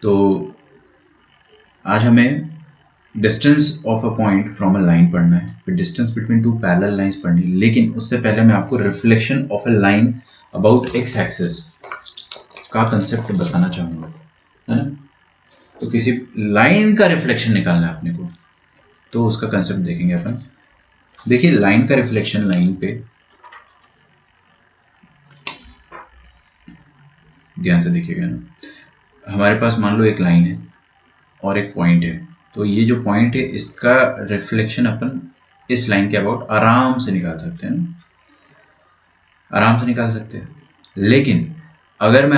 तो आज हमें distance of a point from a line पढ़ना है, फिर distance between two parallel lines पढ़नी है, लेकिन उससे पहले मैं आपको reflection of a line about x axis का कंसेप्ट बताना चाहूँगा, है ना। तो किसी लाइन का रिफ्लेक्शन निकालना है अपने को, तो उसका कंसेप्ट देखेंगे अपन। देखिए लाइन का रिफ्लेक्शन, लाइन पे ध्यान से देखिएगा ना, हमारे पास मान लो एक लाइन है और एक पॉइंट है, तो ये जो पॉइंट है इसका रिफ्लेक्शन अपन इस लाइन के अबाउट आराम से निकाल सकते हैं ना, आराम से निकाल सकते हैं। लेकिन अगर मैं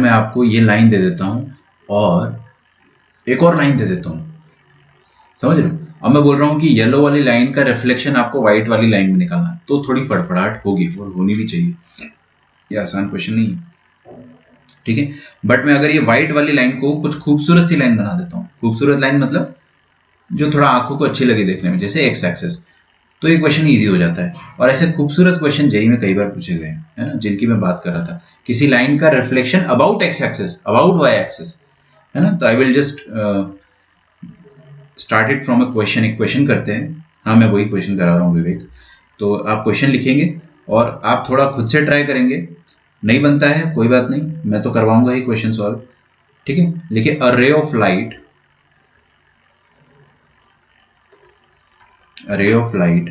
आपको ये लाइन दे देता हूं और एक और लाइन दे देता हूं, समझ रहे हो। अब मैं बोल रहा हूं कि येलो वाली लाइन का रिफ्लेक्शन आपको व्हाइट वाली लाइन में निकालना है, तो थोड़ी फड़फड़ाहट होगी और होनी भी चाहिए, ये आसान क्वेश्चन नहीं है, ठीक है। बट मैं अगर ये व्हाइट वाली लाइन को कुछ खूबसूरत सी लाइन बना देता हूँ, खूबसूरत लाइन मतलब जो थोड़ा आंखों को अच्छी लगे देखने में, जैसे एक्स एक्सेस, तो ये क्वेश्चन इजी हो जाता है। और ऐसे खूबसूरत क्वेश्चन जेईई में कई बार पूछे गए हैं, है ना, जिनकी मैं बात कर रहा था। किसी लाइन का reflection about X axis, about Y axis, है ना। तो I will just start it from a question. एक क्वेश्चन करते हैं, हाँ मैं वही क्वेश्चन करा रहा हूँ विवेक। तो आप क्वेश्चन लिखेंगे और आप थोड़ा खुद से ट्राई करेंगे, नहीं बनता है कोई बात नहीं, मैं तो करवाऊंगा ही क्वेश्चन सॉल्व, ठीक है। लिखिए a ray of light, a ray of light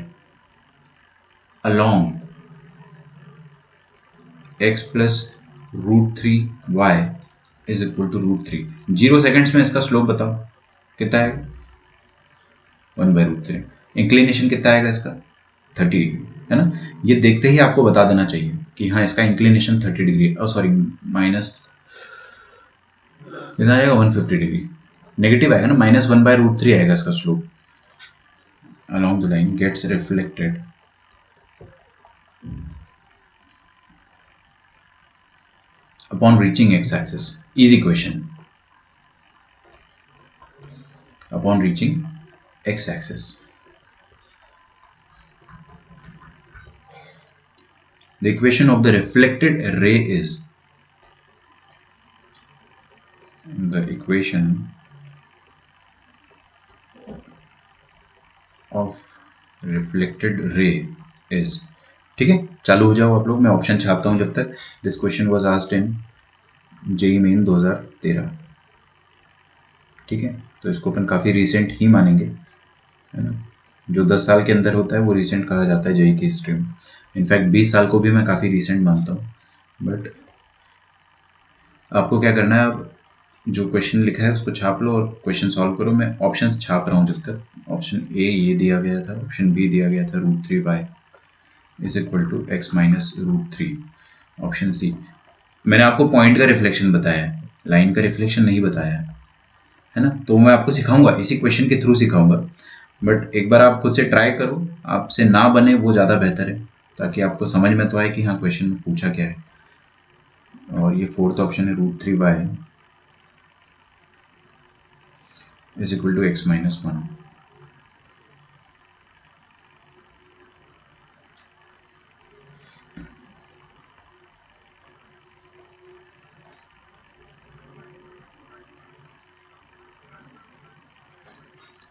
along x plus √3y is equal to √3। 0 seconds में इसका स्लोप बताओ कितना आएगा, 1/√3। इंक्लिनेशन कितना आएगा इसका, 30 डिग्री, है ना। ये देखते ही आपको बता देना चाहिए कि हाँ इसका इंक्लिनेशन 30 डिग्री, सॉरी माइनस कितना आएगा, 150 डिग्री नेगेटिव आएगा ना, -1/√3 आएगा इसका slope. along the line gets reflected upon reaching x-axis, easy question, upon reaching x-axis। The equation of the reflected ray is, the equation of reflected ray is, ठीक है। चालू हो जाओ आप लोग, मैं ऑप्शन छापता हूं जब तक। This question was asked in JEE Main 2013, ठीक है। तो इसको अपन काफी रिसेंट ही मानेंगे, है ना। जो 10 साल के अंदर होता है वो रिसेंट कहा जाता है जेईई की हिस्ट्री में। इनफैक्ट 20 साल को भी मैं काफी रिसेंट मानता हूँ। बट आपको क्या करना है, अब जो क्वेश्चन लिखा है उसको छाप लो और क्वेश्चन सॉल्व करो। मैं ऑप्शंस छाप रहा हूँ जब तक। ऑप्शन ए ये दिया गया था, ऑप्शन बी दिया गया था √3y is equal to x minus √3। Option C, मैंने आपको पॉइंट का रिफ्लेक्शन बताया है, लाइन का रिफ्लेक्शन नहीं बताया है ना। तो मैं आपको सिखाऊंगा, इसी क्वेश्चन के थ्रू सिखाऊंगा। बट एक बार आप खुद से ट्राई करो, आपसे ना बने वो ज़्यादा बेहतर है, ताकि आपको समझ में तो आए कि हाँ क्वेश्चन में पूछा क्या है। और ये फोर्थ ऑप्शन है √3y is equal to x minus 1।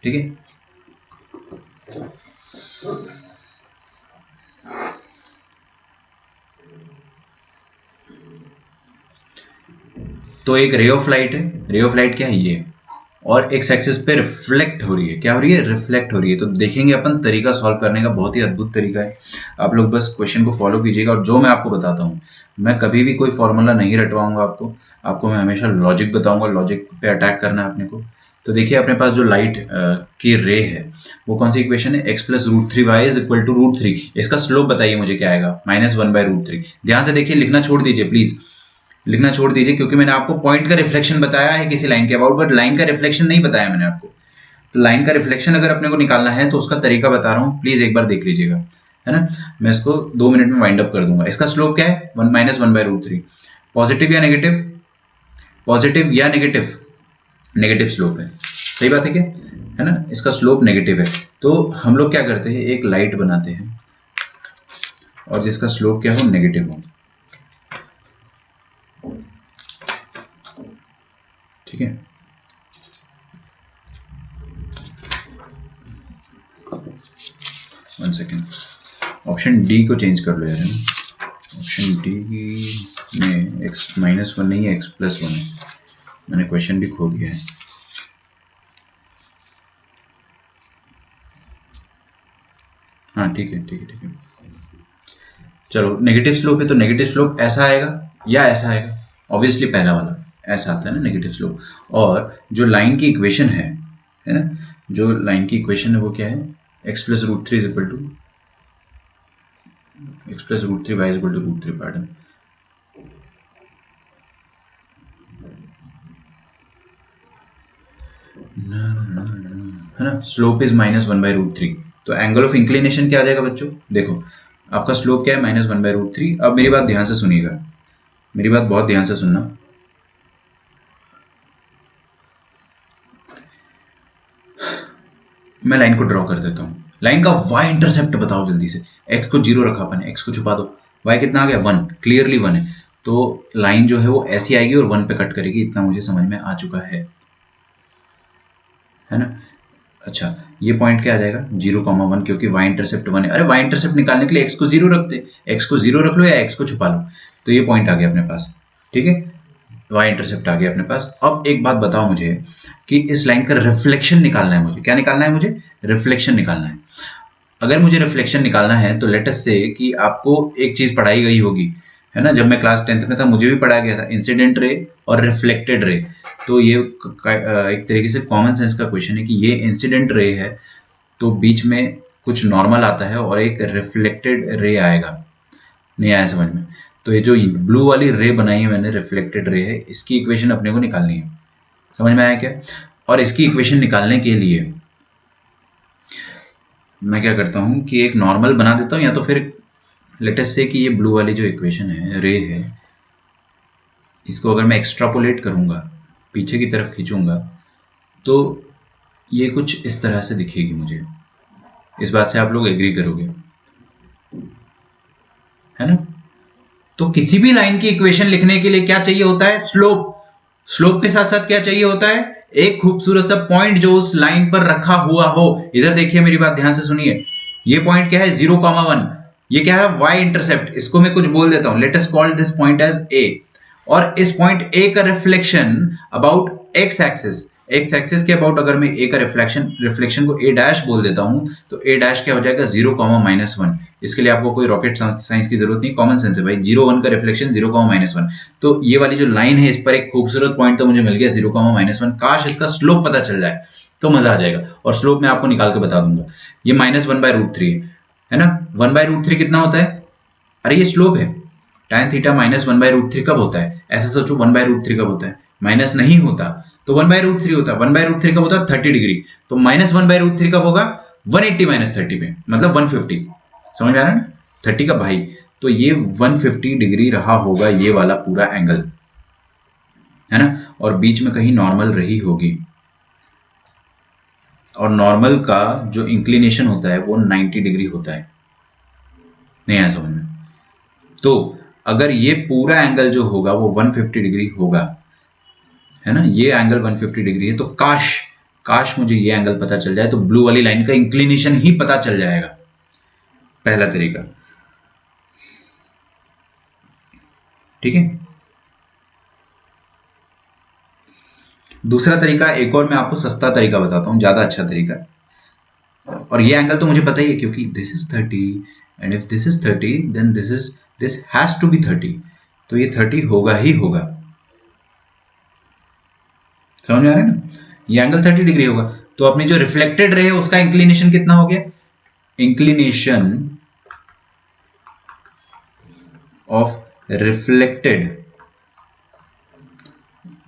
ठीक है। तो एक रे ऑफ लाइट है, रे ऑफ लाइट क्या है ये, और एक्स एक्सिस पे रिफ्लेक्ट हो रही है, क्या हो रही है, रिफ्लेक्ट हो रही है। तो देखेंगे अपन तरीका सॉल्व करने का, बहुत ही अद्भुत तरीका है। आप लोग बस क्वेश्चन को फॉलो कीजिएगा, और जो मैं आपको बताता हूँ, मैं कभी भी कोई फॉर्मूला नहीं रटवाऊंगा आपको मैं हमेशा लॉजिक बताऊंगा, लॉजिक पे अटैक करना है अपने को। तो देखिए अपने पास जो लाइट की रे है वो कौन सी इक्वेशन है, x plus √3y is equal to √3। इसका स्लोप बताइए मुझे क्या आएगा, -1/√3। ध्यान से देखिए, लिखना छोड़ दीजिए प्लीज, लिखना छोड़ दीजिए, क्योंकि मैंने आपको पॉइंट का रिफ्लेक्शन बताया है किसी लाइन के अबाउट, बट लाइन का रिफ्लेक्शन नहीं बताया मैंने आपको। तो लाइन का रिफ्लेक्शन अगर अपने को निकालना है तो उसका तरीका बता रहा हूँ, प्लीज एक बार देख लीजिएगा, है ना। मैं इसको 2 मिनट में वाइंड अप कर दूंगा। इसका स्लोप क्या है, -1/√3। पॉजिटिव या नेगेटिव, पॉजिटिव या नेगेटिव, नेगेटिव स्लोप है, सही बात है क्या, है ना। इसका स्लोप नेगेटिव है। तो हम लोग क्या करते हैं, एक लाइट बनाते हैं और जिसका स्लोप क्या हो, नेगेटिव हो। ठीक है, वन सेकेंड, ऑप्शन डी को चेंज कर लो यार, है ना। ऑप्शन डी में x -1 नहीं है, x +1 है। मैंने क्वेश्चन भी खो दिया है। हाँ ठीक है ठीक है ठीक है, चलो नेगेटिव स्लोप है तो नेगेटिव स्लोप ऐसा आएगा या ऐसा आएगा, ऑब्वियसली पहला वाला ऐसा आता है ना नेगेटिव स्लोप। और जो लाइन की इक्वेशन है ना, जो लाइन की इक्वेशन है वो क्या है, x + √3 is equal to x + √3 y is equal to √3, pardon. है ना, स्लोप इज -1/√3, तो एंगल ऑफ इंक्लिनेशन क्या आ जाएगा बच्चों, देखो आपका स्लोप क्या है, -1/√3। अब मेरी बात ध्यान से सुनिएगा, मेरी बात बहुत ध्यान से सुनना। मैं लाइन को ड्रॉ कर देता हूँ, लाइन का y इंटरसेप्ट बताओ जल्दी से। x को 0 रखा अपन, x को छुपा दो, y कितना आ गया 1, क्लियरली 1 है, तो लाइन जो है वो ऐसी आएगी और 1 पे कट करेगी, इतना मुझे समझ में आ चुका है ना। अच्छा, ये पॉइंट क्या आ जाएगा 0,1, क्योंकि y इंटरसेप्ट 1 है। अरे y इंटरसेप्ट निकालने के लिए x को 0 रखते, x को 0 रख लो या x को छुपा लो, तो ये पॉइंट आ गया अपने पास। ठीक है, y इंटरसेप्ट आ गया अपने पास। अब एक बात बताओ मुझे कि इस लाइन का रिफ्लेक्शन निकालना है मुझे, क्या निकालना है मुझे, रिफ्लेक्शन निकालना है। अगर मुझे रिफ्लेक्शन निकालना है तो लेट अस से कि आपको एक चीज पढ़ाई गई होगी, है ना, जब मैं क्लास 10th में था मुझे भी पढ़ाया गया था, इंसिडेंट रे और रिफ्लेक्टेड रे। तो ये एक तरीके से कॉमन सेंस का क्वेश्चन है कि ये इंसिडेंट रे है तो बीच में कुछ नॉर्मल आता है और एक रिफ्लेक्टेड रे आएगा, नहीं आया समझ में। तो ये जो ब्लू वाली रे बनाई है मैंने, रिफ्लेक्टेड रे है, इसकी इक्वेशन अपने को निकालनी है, समझ में आया क्या। और इसकी इक्वेशन निकालने के लिए मैं क्या करता हूं कि एक नॉर्मल बना देता हूं, या तो फिर लेटेस्ट से कि ये ब्लू वाली जो इक्वेशन है, रे है, इसको अगर मैं एक्स्ट्रापोलेट करूंगा, पीछे की तरफ खींचूंगा, तो ये कुछ इस तरह से दिखेगी मुझे। इस बात से आप लोग एग्री करोगे, है ना। तो किसी भी लाइन की इक्वेशन लिखने के लिए क्या चाहिए होता है, स्लोप। स्लोप के साथ साथ क्या चाहिए होता है, एक खूबसूरत सा पॉइंट जो उस लाइन पर रखा हुआ हो। इधर देखिए, मेरी बात ध्यान से सुनिए, ये पॉइंट क्या है 0,1, ये क्या है y इंटरसेप्ट, इसको मैं कुछ बोल देता हूं, let us call this point as a। और इस पॉइंट a का रिफ्लेक्शन अबाउट x एक्सिस के अबाउट अगर मैं a का रिफ्लेक्शन को a' बोल देता हूं, तो a' क्या हो जाएगा 0,-1। इसके लिए आपको कोई रॉकेट साइंस की जरूरत नहीं, कॉमन सेंस है भाई, 0,1 का रिफ्लेक्शन 0,-1। तो ये वाली जो लाइन है, इस पर एक खूबसूरत पॉइंट तो मुझे मिल गया 0,-1। काश इसका स्लोप पता चल जाए तो मजा आ जाएगा, और स्लोप मैं आपको निकाल के बता दूंगा। ये -1/√3 है ना, 1/√3 कितना होता है, अरे ये स्लोप है, tan थीटा -1/√3 कब होता है, ऐसा सोचो 1/√3 कब होता है, माइनस नहीं होता तो 1/√3 होता है, 1/√3 कब होता है 30 डिग्री, तो -1/√3 कब होगा 180 - 30 पे, मतलब 150, समझ में आ रहा है ना, 30 का भाई, तो ये 150 डिग्री रहा होगा ये वाला पूरा एंगल, है ना। और बीच में कहीं नॉर्मल रही होगी, और नॉर्मल का जो इंक्लिनेशन होता है वो 90 डिग्री होता है, नहीं आया समझ में। तो अगर ये पूरा एंगल जो होगा वो 150 डिग्री होगा, है ना, ये एंगल 150 डिग्री है, तो काश मुझे ये एंगल पता चल जाए तो ब्लू वाली लाइन का इंक्लिनेशन ही पता चल जाएगा, पहला तरीका। ठीक है, दूसरा तरीका, एक और मैं आपको सस्ता तरीका बताता हूं, ज्यादा अच्छा तरीका। और ये एंगल तो मुझे पता ही है क्योंकि this is 30 and if this is 30 then this has to be 30, तो ये 30 होगा ही होगा, समझ में आ रहा है ना, ये एंगल 30 डिग्री होगा। तो अपनी जो रिफ्लेक्टेड रे है उसका इंक्लिनेशन कितना हो गया, inclination of reflected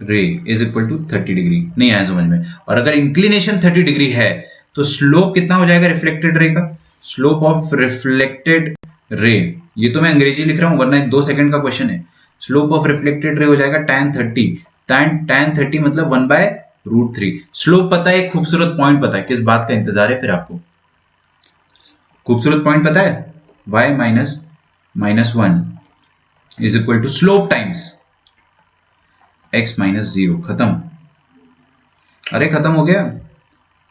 ray is equal to 30 degree, नहीं आया समझ में। और अगर इंक्लिनेशन 30 डिग्री है तो स्लोप कितना हो जाएगा रिफ्लेक्टेड रे का, स्लोप ऑफ रिफ्लेक्टेड रे, ये तो मैं अंग्रेजी लिख रहा हूं वरना 2 सेकंड का क्वेश्चन है। स्लोप ऑफ रिफ्लेक्टेड रे हो जाएगा tan 30, tan 30 मतलब 1/√3। स्लोप पता है, एक खूबसूरत पॉइंट पता है, किस बात का इंतजार है फिर आपको, खूबसूरत पॉइंट पता है, y -1 is equal to slope times x -0, खत्म। अरे खत्म हो गया,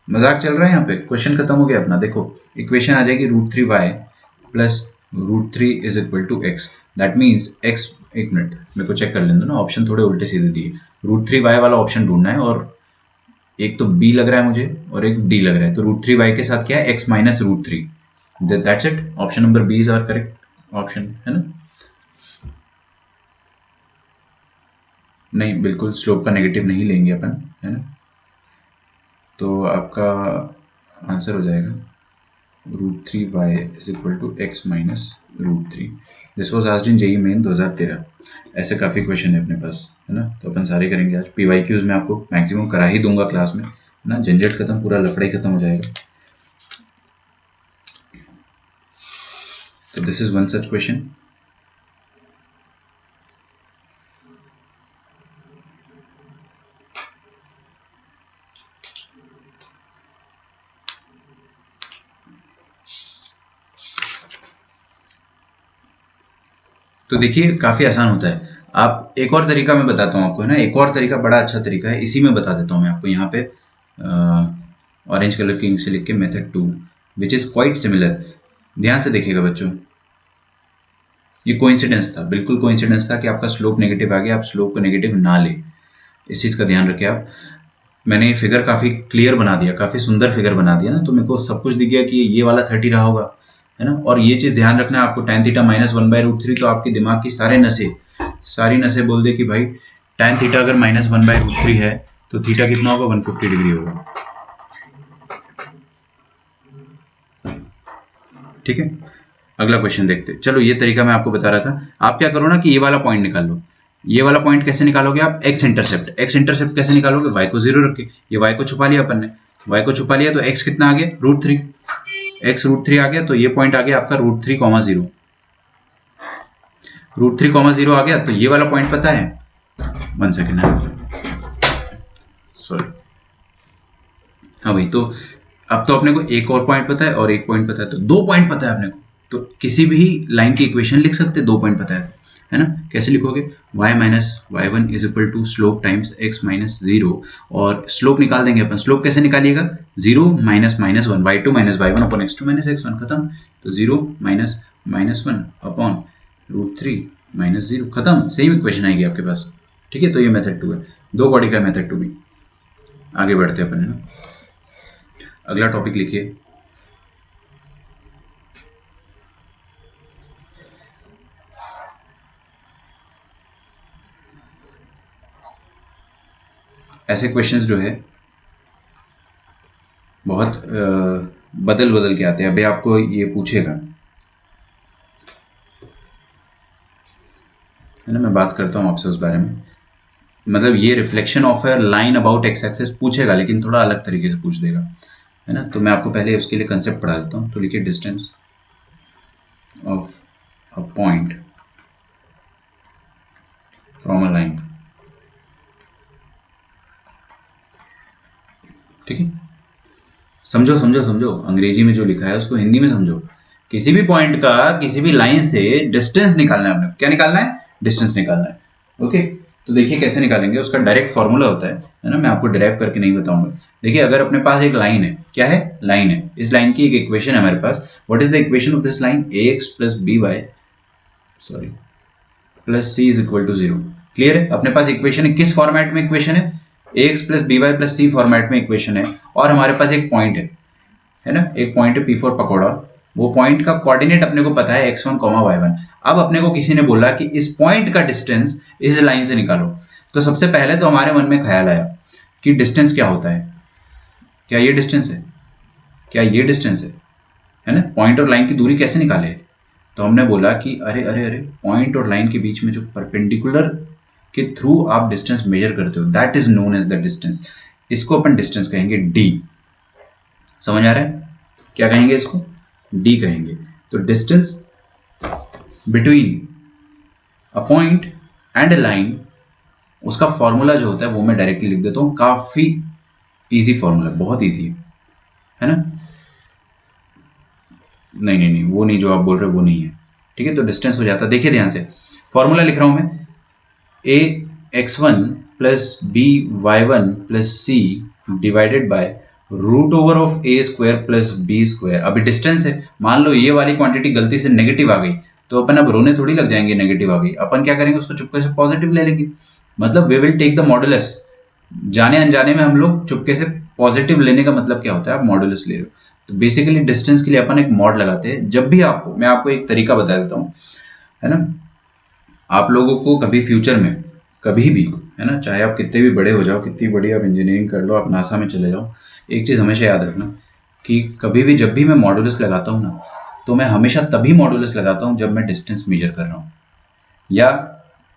मजाक चल रहा है यहाँ पे, क्वेश्चन खत्म हो गया अपना। देखो इक्वेशन आ जाएगी √3y plus √3 is equal to X. That means X, एक मिनट मेरे को चेक कर लेने दो ना, ऑप्शन थोड़े उल्टे सीधे दिए। √3y वाला ऑप्शन ढूंढना है, और एक तो बी लग रहा है मुझे और एक डी लग रहा है, तो √3y के साथ क्या है, X minus √3। That's it, option number B is our correct option, है ना। नहीं, बिल्कुल स्लोप का नेगेटिव नहीं लेंगे अपन, है ना। तो आपका आंसर हो जाएगा √3y is equal to X minus √3। This was asked in JEE Main 2013। ऐसे काफ़ी क्वेश्चन है अपने पास, है ना, तो अपन सारे करेंगे आज। PYQs में आपको मैक्सिमम करा ही दूंगा क्लास में, है ना, झंझट खत्म, पूरा लफड़ा ही खत्म हो जाएगा। तो this is one such question. तो देखिए काफ़ी आसान होता है। आप एक और तरीका मैं बताता हूँ आपको, है ना, एक और तरीका बड़ा अच्छा तरीका है, इसी में बता देता हूँ मैं आपको। यहाँ पे ऑरेंज कलर की इंक से लिख के method 2 which is quite similar. ध्यान से देखिएगा बच्चों, ये कोइंसिडेंस था, बिल्कुल कोइंसिडेंस था कि आपका स्लोप नेगेटिव आ गया, आप स्लोप को नेगेटिव ना ले, इस चीज़ का ध्यान रखें आप। मैंने ये फिगर काफ़ी क्लियर बना दिया, काफ़ी सुंदर फिगर बना दिया ना, तो मेरे को सब कुछ दिख गया कि ये वाला 30 रहा होगा, है ना। और ये चीज़ ध्यान रखना है आपको, tan थीटा माइनस 1/√3, तो आपके दिमाग की सारी नसें बोल दे कि भाई tan थीटा अगर माइनस 1/√3 है तो थीटा कितना होगा, 150 डिग्री होगा। ठीक है, अगला क्वेश्चन देखते। चलो ये तरीका मैं आपको बता रहा था। आप क्या करो ना कि ये वाला पॉइंट निकाल लो। ये वाला पॉइंट कैसे निकालोगे आप, एक्स इंटरसेप्ट कैसे निकालोगे, वाई को 0 रख के। ये वाई को छुपा लिया अपन ने, वाई को छुपा लिया तो एक्स कितना आ गया, √3। एक्स √3 आ गया, तो ये पॉइंट आ गया आपका √3,0। √3,0 आ गया, तो ये वाला पॉइंट पता है, 1 सेकेंड है, सॉरी, हाँ भाई। तो अब तो अपने को एक और पॉइंट पता है और एक पॉइंट पता है, तो 2 पॉइंट पता है अपने को। तो किसी भी लाइन की इक्वेशन लिख सकते हैं, 2 पॉइंट पता है ना। कैसे लिखोगे, y minus y1 is equal to slope times x minus 0, और स्लोप निकाल देंगे अपन। स्लोप कैसे निकालिएगा, 0 minus -1, y2 minus y1 upon x2 minus x1, खत्म। तो 0 माइनस -1 अपॉन √3 माइनस 0, खत्म। सेम इक्वेशन आएगी आपके पास। ठीक है, तो ये मेथड 2 है, 2 बॉडी का मेथड 2 भी। आगे बढ़ते हैं अपन, है ना। अगला टॉपिक लिखिए, ऐसे क्वेश्चंस जो है बहुत बदल बदल के आते हैं। अभी आपको ये पूछेगा, है ना, मैं बात करता हूँ आपसे उस बारे में। मतलब ये reflection of A line about x axis पूछेगा, लेकिन थोड़ा अलग तरीके से पूछ देगा, है ना। तो मैं आपको पहले उसके लिए कंसेप्ट पढ़ा देता हूँ। तो लिखिए, distance of a point from a line. ठीक है, समझो समझो समझो, अंग्रेजी में जो लिखा है उसको हिंदी में समझो। किसी भी पॉइंट का किसी भी लाइन से डिस्टेंस निकालना है अपने। क्या निकालना है, डिस्टेंस निकालना है। ओके, तो देखिए कैसे निकालेंगे, उसका डायरेक्ट फॉर्मूला होता है ना। मैं आपको डिराइव करके नहीं बताऊंगा। देखिए, अगर अपने पास एक लाइन है, क्या है, लाइन है, इस लाइन की एक इक्वेशन है हमारे पास। What is the equation of this line, ax plus B y, sorry, plus c is equal to 0। Clear है, अपने पास इक्वेशन है, किस फॉर्मेट में इक्वेशन है, ax plus B Y plus c format में इक्वेशन है। और हमारे पास एक पॉइंट है ना, एक पॉइंट है P4 पकौड़ा। वो पॉइंट का कोऑर्डिनेट अपने को पता है x1, y1। अब अपने को किसी ने बोला कि इस पॉइंट का डिस्टेंस इस लाइन से निकालो। तो सबसे पहले तो हमारे मन में ख्याल आया कि डिस्टेंस क्या होता है, क्या ये डिस्टेंस है, क्या ये डिस्टेंस है ना। पॉइंट और लाइन की दूरी कैसे निकाले, तो हमने बोला कि अरे अरे अरे, पॉइंट और लाइन के बीच में जो परपेंडिकुलर के थ्रू आप डिस्टेंस मेजर करते हो, that is known as the distance. इसको अपन डिस्टेंस कहेंगे, डी। समझ आ रहा है, क्या कहेंगे इसको, डी कहेंगे। तो distance between a point and a line, उसका फॉर्मूला जो होता है वो मैं डायरेक्टली लिख देता हूं। काफी इजी फॉर्मूला, बहुत इजी है ना। नहीं नहीं नहीं, वो नहीं, जो आप बोल रहे हो वो नहीं है। ठीक है, तो डिस्टेंस हो जाता है। देखिए ध्यान से, फॉर्मूला लिख रहा हूं मैं, a x1 plus b y1 plus c divided by root over of A square plus B square. अभी डिस्टेंस है, मान लो ये वाली क्वांटिटी गलती से नेगेटिव आ गई तो अपन अब रोने थोड़ी लग जाएंगे, नेगेटिव आ गई, अपन क्या करेंगे उसको चुपके से पॉजिटिव ले लेंगे। मतलब we will take the modulus. जाने अनजाने में हम लोग चुपके से पॉजिटिव लेने का मतलब क्या होता है, आप मॉडुलस ले रहे हो। तो बेसिकली डिस्टेंस के लिए अपन एक मॉड लगाते हैं। जब भी आपको, मैं आपको एक तरीका बता देता हूँ, है ना, आप लोगों को कभी फ्यूचर में कभी भी, है ना, चाहे आप कितने भी बड़े हो जाओ, कितनी बड़ी आप इंजीनियरिंग कर लो, आप नासा में चले जाओ, एक चीज़ हमेशा याद रखना कि कभी भी जब भी मैं मॉडुलस लगाता हूँ ना, तो मैं हमेशा तभी मॉडुलस लगाता हूँ जब मैं डिस्टेंस मेजर कर रहा हूँ, या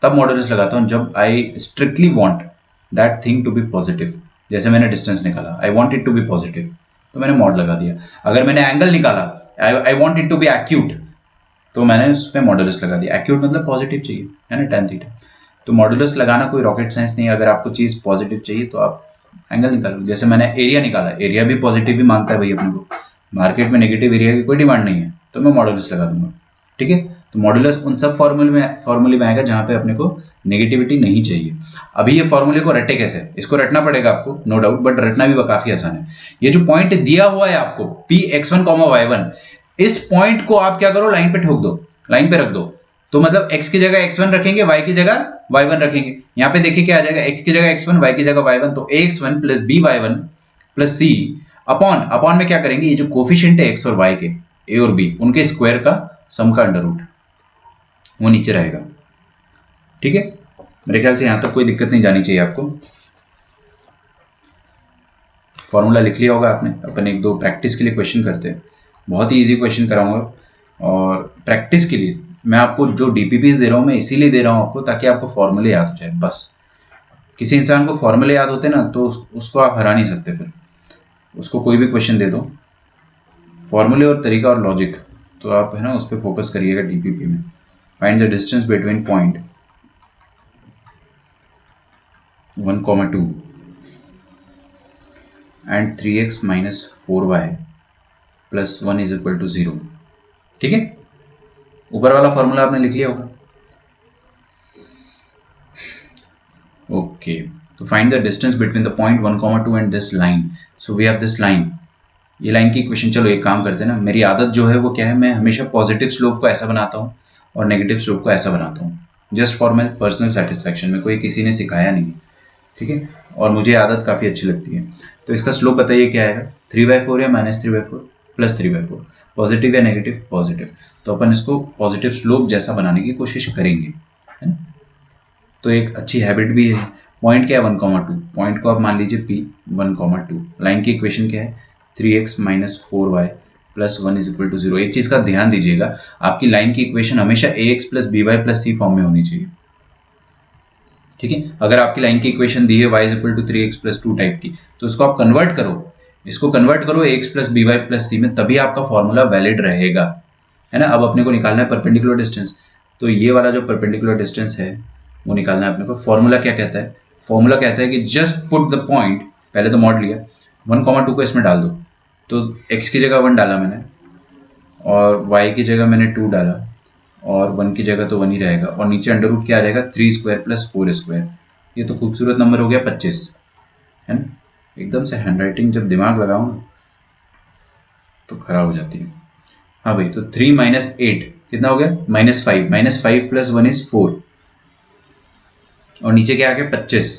तब मॉडुलस लगाता हूँ जब I strictly want that thing to be positive. जैसे मैंने डिस्टेंस निकाला, I want it to be positive, तो मैंने मॉड लगा दिया। अगर मैंने एंगल निकाला, I want it to be acute, तो मैंने उस पर मॉडुलस लगा दिया। एक्यूट मतलब पॉजिटिव चाहिए, है ना, tan थीटा। तो मॉडुलस लगाना कोई रॉकेट साइंस नहीं है। अगर आपको चीज़ पॉजिटिव चाहिए तो आप एंगल निकालो। जैसे मैंने एरिया निकाला, एरिया भी पॉजिटिव ही मांगता है भाई अपने को, मार्केट में नेगेटिव एरिया की कोई डिमांड नहीं है, तो मैं मॉडुलस लगा दूंगा। ठीक है, तो मॉडुलस उन सब फॉर्मूले में आएगा जहां पे अपने को नेगेटिविटी नहीं चाहिए। अभी ये फॉर्मूले को रटे कैसे, इसको रटना पड़ेगा आपको, नो डाउट, बट रटना भी काफी आसान है। ये जो पॉइंट दिया हुआ है आपको पी x1, y1, इस पॉइंट को आप क्या करो, लाइन पे ठोक दो, लाइन पे रख दो। तो मतलब x की जगह x1 रखेंगे, y की जगह y1 रखेंगे। यहाँ पे देखिए क्या आ जाएगा, x की जगह x1, y की जगह y1, तो ax1 plus by1 plus c upon, upon में क्या करेंगे, ये जो कोफिशिएंट है x और y के, a और b, उनके स्क्वायर का सम का अंडर रूट, वो नीचे रहेगा। ठीक है, मेरे ख्याल से यहां तक कोई दिक्कत नहीं जानी चाहिए आपको। फॉर्मूला लिख लिया होगा आपने। अपन एक दो प्रैक्टिस के लिए क्वेश्चन करते हैं, बहुत ही इजी क्वेश्चन कराऊंगा। और प्रैक्टिस के लिए मैं आपको जो डीपीपीज दे रहा हूँ, मैं इसीलिए दे रहा हूँ आपको ताकि आपको फॉर्मूले याद हो जाए बस। किसी इंसान को फॉर्मूले याद होते ना तो उसको आप हरा नहीं सकते, फिर उसको कोई भी क्वेश्चन दे दो, फॉर्मूले और तरीका और लॉजिक, तो आप, है ना, उस पर फोकस करिएगा डीपीपी में। Find the distance between point 1,2 and 3x minus 4y plus 1 is equal to 0। ठीक है, ऊपर वाला फॉर्मूला आपने लिख लिया होगा। ओके, तो find the distance between the point 1,2 and this line. So we have this line, ये लाइन की इक्वेशन। चलो एक काम करते हैं ना, मेरी आदत जो है वो क्या है, मैं हमेशा पॉजिटिव स्लोप को ऐसा बनाता हूँ और नेगेटिव स्लोप को ऐसा बनाता हूँ, just for my personal satisfaction. में कोई किसी ने सिखाया नहीं, ठीक है, और मुझे आदत काफ़ी अच्छी लगती है। तो इसका स्लोप बताइए क्या आएगा, 3/4 या -3/4 प्लस 3/4, पॉजिटिव या नेगेटिव, पॉजिटिव। तो अपन इसको पॉजिटिव स्लोप जैसा बनाने की कोशिश करेंगे, है ना। तो एक अच्छी हैबिट भी है। पॉइंट क्या है, 1,2, पॉइंट को आप मान लीजिए P 1,2। लाइन की इक्वेशन क्या है, 3x minus 4y plus 1 is equal to 0। एक चीज का ध्यान दीजिएगा, आपकी लाइन की इक्वेशन हमेशा ax plus by plus c form में होनी चाहिए। ठीक है, अगर आपकी लाइन की इक्वेशन दी है y is equal to 3x plus 2 type की, तो इसको आप कन्वर्ट करो, इसको कन्वर्ट करो ax plus by plus c में, तभी आपका फॉर्मूला वैलिड रहेगा, है ना। अब अपने को निकालना है परपेंडिकुलर डिस्टेंस, तो ये वाला जो परपेंडिकुलर डिस्टेंस है वो निकालना है अपने को। फॉर्मूला क्या कहता है, फॉर्मूला कहता है कि जस्ट पुट द पॉइंट, पहले तो मॉड लिया, 1,2 को इसमें डाल दो। तो x की जगह 1 डाला मैंने, और y की जगह मैंने 2 डाला, और 1 की जगह तो 1 ही रहेगा, और नीचे अंडर रूट क्या आ जाएगा, 3 स्क्वायर प्लस 4 स्क्वायर। ये तो खूबसूरत नंबर हो गया 25, है ना। एकदम से हैंडराइटिंग जब दिमाग लगाओ ना तो खराब हो जाती है। हाँ भाई, तो 3 माइनस 8 कितना हो गया, -5, -5 प्लस 1 इज 4, और नीचे क्या आ गया, 25।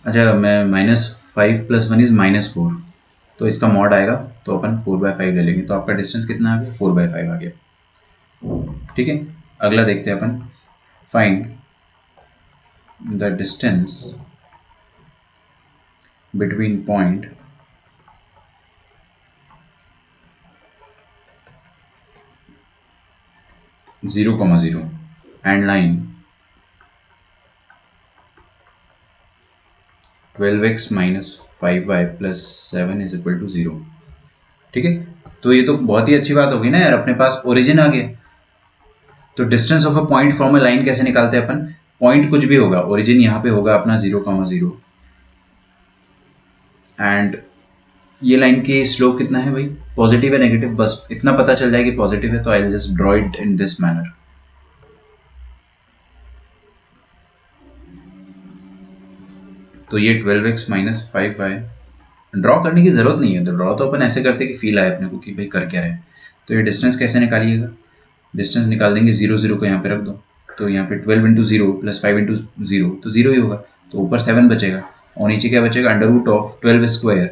अच्छा, मैं -5 प्लस 1 इज -4, तो इसका मॉड आएगा, तो अपन 4/5 ले लेंगे, तो आपका डिस्टेंस कितना आ गया, 4/5 आ गया। ठीक है, अगला देखते हैं अपन, find the distance between point 0,0 and line 12x minus 5y plus 7 is equal to 0। ठीक है, तो ये तो बहुत ही अच्छी बात होगी ना यार, अपने पास ओरिजिन आ गया। तो distance of a point from a line कैसे निकालते हैं अपन, पॉइंट कुछ भी होगा, ओरिजिन यहाँ पे होगा अपना 0,0, एंड ये लाइन की स्लोप कितना है भाई, पॉजिटिव है नेगेटिव, बस इतना पता चल जाए कि पॉजिटिव है, तो I will just draw it in this manner. तो ये 12x माइनस 5y, ड्रॉ करने की जरूरत नहीं है, तो ड्रॉ तो अपन ऐसे करते कि फील आए अपने को कि भाई कर क्या रहे हैं। तो ये डिस्टेंस कैसे निकालिएगा, डिस्टेंस निकाल देंगे, 0 0 को यहाँ पे रख दो, तो यहाँ पे 12 इंटू 0 प्लस 5 इंटू 0 तो 0 ही होगा, तो ऊपर 7 बचेगा और नीचे क्या बचेगा, under root of 12 square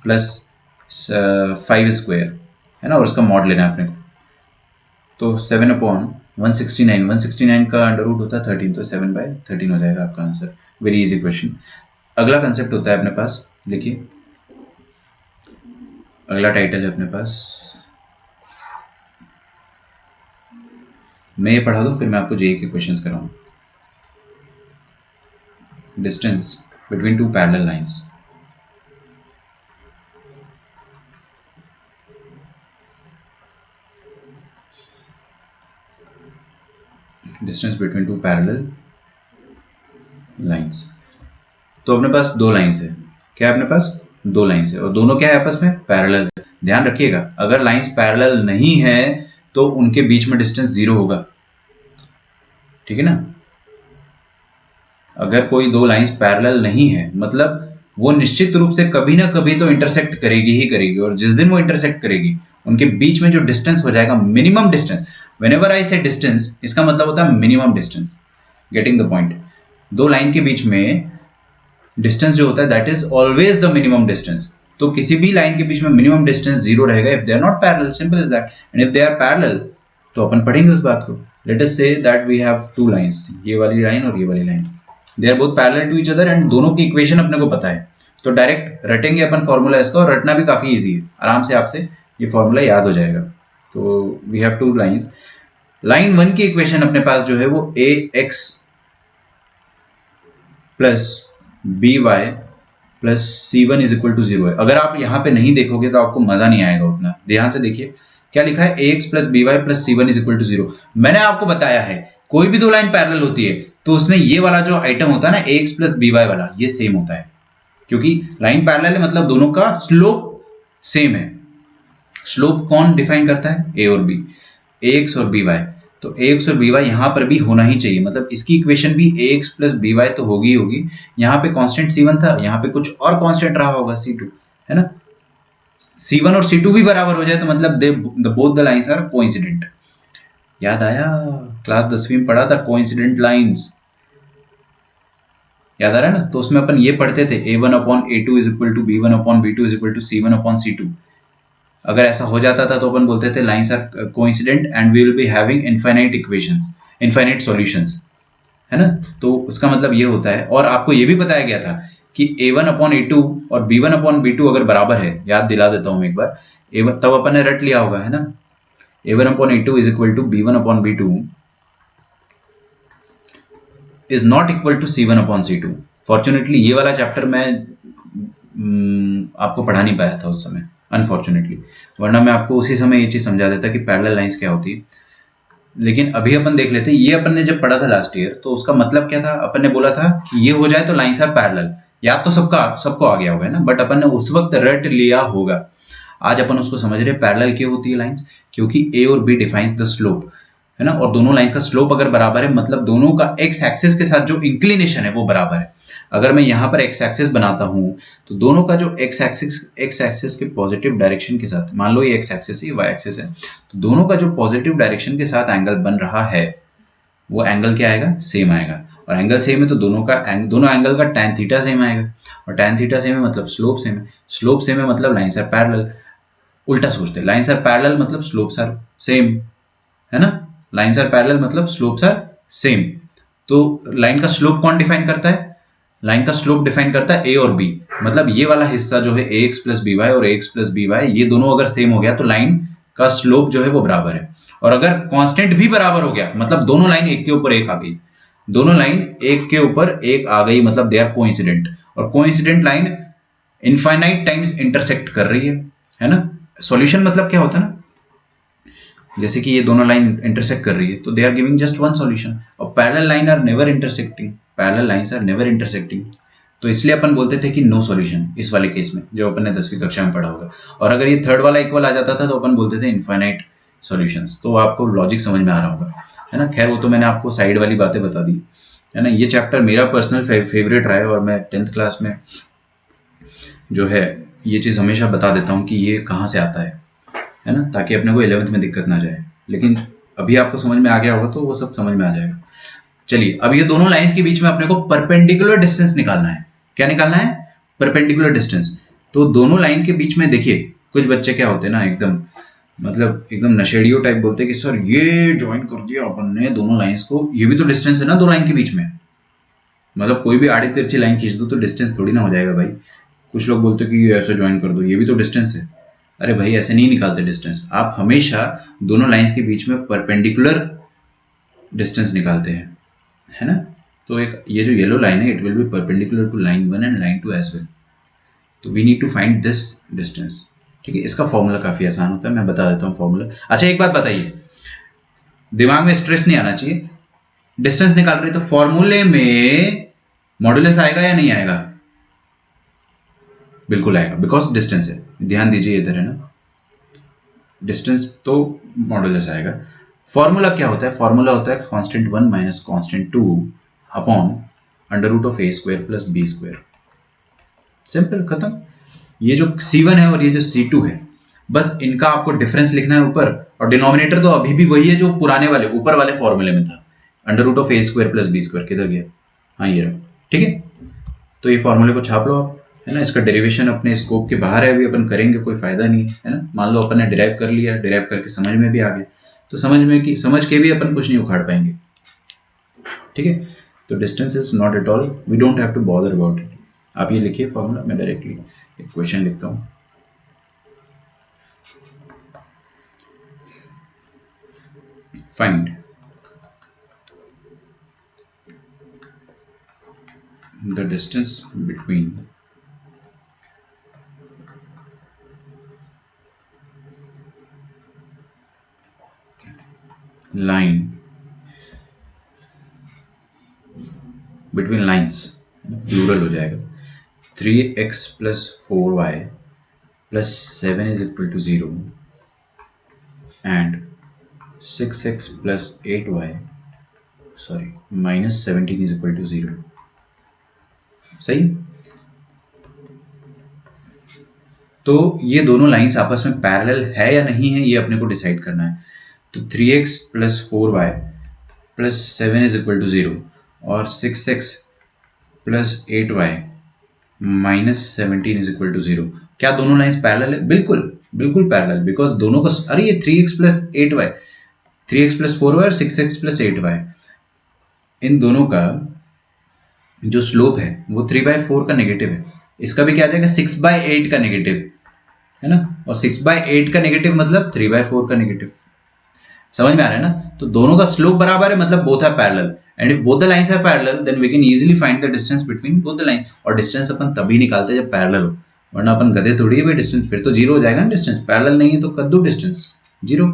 plus 5 square, है ना, और उसका मॉड लेना है अपने को। तो 7 अपॉन 169, 169 का अंडर रूट होता है 13, तो 7/13 हो जाएगा आपका आंसर। Very easy question. अगला कंसेप्ट होता है अपने पास, लिखिए अगला टाइटल है अपने पास, मैं ये पढ़ा दूं फिर मैं आपको जेई के क्वेश्चंस कराऊं। Distance between two parallel lines. Distance between two parallel lines. तो अपने पास दो लाइंस है, क्या है अपने पास, दो लाइंस है, और दोनों क्या है आपस में, पैरेलल। ध्यान रखिएगा अगर लाइंस पैरेलल नहीं है तो उनके बीच में डिस्टेंस 0 होगा, ठीक है ना। अगर कोई दो लाइंस पैरेलल नहीं है मतलब वो निश्चित रूप से कभी ना कभी तो इंटरसेक्ट करेगी ही करेगी, और जिस दिन वो इंटरसेक्ट करेगी उनके बीच में जो डिस्टेंस हो जाएगा, मिनिमम डिस्टेंस, व्हेनेवर आई से डिस्टेंस, इसका मतलब होता है minimum distance. Getting the point. दो लाइन के बीच में डिस्टेंस जो होता है that is always the minimum distance. तो किसी भी लाइन के बीच में मिनिमम डिस्टेंस 0 रहेगा if they are not parallel, simple is that. And if they are parallel तो अपन पढ़ेंगे उस बात को। Let us say that we have two lines, ये वाली लाइन और ये वाली line, they are both parallel to each other and दोनों की इक्वेशन अपने को पता है, तो डायरेक्ट रटेंगे अपन फॉर्मूला इसका, और रटना भी काफी इजी है, आराम से आपसे ये फॉर्मूला याद हो जाएगा। तो we have two lines. Line 1 की इक्वेशन अपने पास जो है वो ax plus B Y plus C1 is equal to 0 है। अगर आप यहाँ पे नहीं देखोगे तो आपको मजा नहीं आएगा उतना, ध्यान से देखिए क्या लिखा है, ax plus B Y plus C1 is equal to 0। मैंने आपको बताया है कोई भी दो लाइन पैरेलल होती है तो उसमें ये वाला जो आइटम होता है ना ax प्लस बी वाई वाला, ये सेम होता है, क्योंकि लाइन पैरेलल है मतलब दोनों का स्लोप सेम है। स्लोप कौन डिफाइन करता है, a और b, ax और by। तो ax और by यहां पर भी होना ही चाहिए, मतलब इसकी इक्वेशन भी ax प्लस by तो होगी ही होगी। यहाँ पे कांस्टेंट C1 था, यहाँ पे कुछ और कांस्टेंट रहा होगा C2, है ना। C1 और C2 भी बराबर हो जाए तो मतलब they both the lines are coincident. याद आया, क्लास 10वीं में पढ़ा था कोइंसिडेंट लाइंस, याद आ रहा है ना। तो उसमें अपन ये पढ़ते थे a1 upon a2 is equal to b1 upon b2 is equal to c1 upon c2। अगर ऐसा हो जाता था तो अपन बोलते थे lines are coincident and we will be having infinite equations, infinite solutions, है ना। तो उसका मतलब ये होता है, और आपको ये भी बताया गया था कि a1 अपॉन a2 और b1 अपॉन b2 अगर बराबर है, याद दिला देता हूं एक बार, तब अपन ने रट लिया होगा, है ना। a1 upon a2 is equal to b1 upon b2 is not equal to c1 upon c2। Fortunately ये वाला चैप्टर मैं आपको पढ़ा नहीं पाया था उस समय, अनफॉर्चुनेटली, वरना मैं आपको उसी समय ये चीज समझा देता कि पैरेलल लाइंस क्या होती है। लेकिन अभी अपन देख लेते, ये अपन ने जब पढ़ा था लास्ट ईयर तो उसका मतलब क्या था, अपन ने बोला था कि ये हो जाए तो लाइंस आर पैरेलल, याद तो सबको आ गया होगा, है ना, बट अपन ने उस वक्त रट लिया होगा। आज अपन उसको समझ रहे पैरेलल क्यों होती है लाइंस, क्योंकि ए और बी डिफाइंस द स्लोप, है ना, और दोनों लाइन का स्लोप अगर बराबर है मतलब दोनों का एक्स एक्सिस के साथ जो इंक्लिनेशन है वो बराबर है। अगर मैं यहाँ पर एक्स एक्सिस बनाता हूं तो दोनों का जो एक्स एक्सिस के पॉजिटिव डायरेक्शन के साथ, मान लो ये एक्स एक्सिस है, वाई एक्सिस है, तो दोनों का जो पॉजिटिव डायरेक्शन के साथ एंगल बन रहा है वो एंगल क्या आएगा, सेम आएगा। और एंगल सेम है तो दोनों एंगल का tan थीटा सेम आएगा, और tan थीटा सेम है मतलब स्लोप सेम है, स्लोप सेम है मतलब लाइंस आर पैरेलल। उल्टा सोचते हैं, लाइंस आर पैरेलल मतलब स्लोप्स आर सेम, है ना, लाइंस आर पैरेलल मतलब स्लोप्स आर सेम। तो लाइन का स्लोप कौन डिफाइन करता है, लाइन का स्लोप डिफाइन करता है ए और बी, मतलब ये वाला हिस्सा जो है ax प्लस बी वाई और ax प्लस बी वाई, ये दोनों अगर सेम हो गया तो लाइन का स्लोप जो है वो बराबर है। और अगर कांस्टेंट भी बराबर हो गया मतलब दोनों लाइन एक के ऊपर एक आ गई, दोनों लाइन एक के ऊपर एक आ गई मतलब दे आर कोइंसिडेंट, और coincident line infinite times intersect कर रही है ना। सॉल्यूशन मतलब क्या होता है ना, जैसे कि ये दोनों लाइन इंटरसेक्ट कर रही है तो they are giving just one solution. और parallel line are never intersecting, parallel lines are never intersecting, तो इसलिए अपन बोलते थे कि नो सॉल्यूशन इस वाले केस में, जो अपन ने 10वीं कक्षा में पढ़ा होगा। और अगर ये थर्ड वाला इक्वल आ जाता था तो अपन बोलते थे इनफाइनाइट सॉल्यूशंस। तो आपको लॉजिक समझ में आ रहा होगा, है ना। खैर वो तो मैंने आपको साइड वाली बातें बता दी। है ना। ये चैप्टर मेरा पर्सनल फेवरेट रहा है और मैं 10th क्लास में जो है ये चीज़ हमेशा बता देता हूँ कि ये कहाँ से आता है ना, ताकि अपने को 11th में दिक्कत ना जाए। लेकिन अभी आपको समझ में आ गया होगा तो वो सब समझ में आ जाएगा। चलिए, अब ये दोनों लाइंस के बीच में अपने को परपेंडिकुलर डिस्टेंस निकालना है। क्या निकालना है? Perpendicular distance. तो दोनों लाइन के बीच में देखिए, कुछ बच्चे क्या होते हैं ना, एकदम मतलब एकदम नशेड़ियों टाइप बोलते हैं कि सर ये ज्वाइन कर दिया अपन ने दोनों लाइंस को, ये भी तो डिस्टेंस है ना दो लाइन के बीच में। मतलब कोई भी आड़ी तिरछी लाइन खींच दो तो डिस्टेंस थोड़ी ना हो जाएगा भाई। कुछ लोग बोलते हैं कि ये ऐसे ज्वाइन कर दो, ये भी तो डिस्टेंस है। अरे भाई ऐसे नहीं निकालते डिस्टेंस, आप हमेशा दोनों लाइंस के बीच में परपेंडिकुलर डिस्टेंस निकालते हैं, है ना। तो एक ये जो येलो लाइन है, it will be perpendicular to line 1 and line 2 as well. तो we need to find this distance. ठीक है, इसका फॉर्मूला काफी आसान होता है, मैं बता देता हूँ फॉर्मूला। अच्छा एक बात बताइए, दिमाग में स्ट्रेस नहीं आना चाहिए। डिस्टेंस निकाल रहे तो फॉर्मूले में मॉडुलस आएगा या नहीं आएगा? बिल्कुल आएगा, बिकॉज डिस्टेंस है। ध्यान दीजिए इधर है ना, डिस्टेंस तो मॉडुलस आएगा। फॉर्मूला क्या होता है? फॉर्मूला होता है constant 1 minus constant 2 upon under root of a square plus b square. Simple, खत्म। ये जो C1 है और ये जो C2 है, बस इनका आपको डिफरेंस लिखना है ऊपर, और डिनोमिनेटर तो अभी भी वही है जो पुराने वाले ऊपर वाले फॉर्मूले में था। Under root of a square plus b square किधर गया? हाँ ये रहा। ठीक है, तो ये फॉर्मूले को छाप लो आप, है ना। इसका डेरिवेशन अपने स्कोप के बाहर है, अभी अपन करेंगे, कोई फायदा नहीं है ना। मान लो अपन ने डिराइव कर लिया, डिराइव करके समझ में भी आ गया, तो समझ के भी अपन कुछ नहीं उखाड़ पाएंगे। ठीक है, तो distance is not at all, we don't have to bother about it. आप ये लिखिए फॉर्मूला, मैं डायरेक्टली एक क्वेश्चन लिखता हूँ। Find the distance between line between lines, plural हो जाएगा, 3x plus 4y plus 7 is equal to 0 and 6x plus 8y minus 17 is equal to 0। सही। तो ये दोनों लाइंस आपस में पैरेलल है या नहीं है, ये अपने को डिसाइड करना है। तो 3x plus 4y plus 7 is equal to 0 और 6x plus 8y minus 17 is equal to 0। क्या दोनों लाइंस पैरेलल है? बिल्कुल बिल्कुल पैरेलल, बिकॉज दोनों का, अरे ये 3x plus 8y, 3x plus 4y और 6x plus 8y, इन दोनों का जो स्लोप है वो 3/4 का नेगेटिव है। इसका भी क्या आ जाएगा? 6/8 का नेगेटिव, है ना। और 6/8 का नेगेटिव मतलब 3/4 का नेगेटिव। समझ में आ रहा है ना। तो दोनों का स्लोप बराबर है, मतलब both are parallel, and if both the lines are parallel then we can easily find the distance between both the lines. और डिस्टेंस अपन तभी निकालते हैं जब पैरेलल हो, वरना अपन गधे थोड़ी है भाई। डिस्टेंस फिर तो जीरो हो जाएगा ना, डिस्टेंस पैरेलल नहीं है तो कर दो डिस्टेंस जीरो।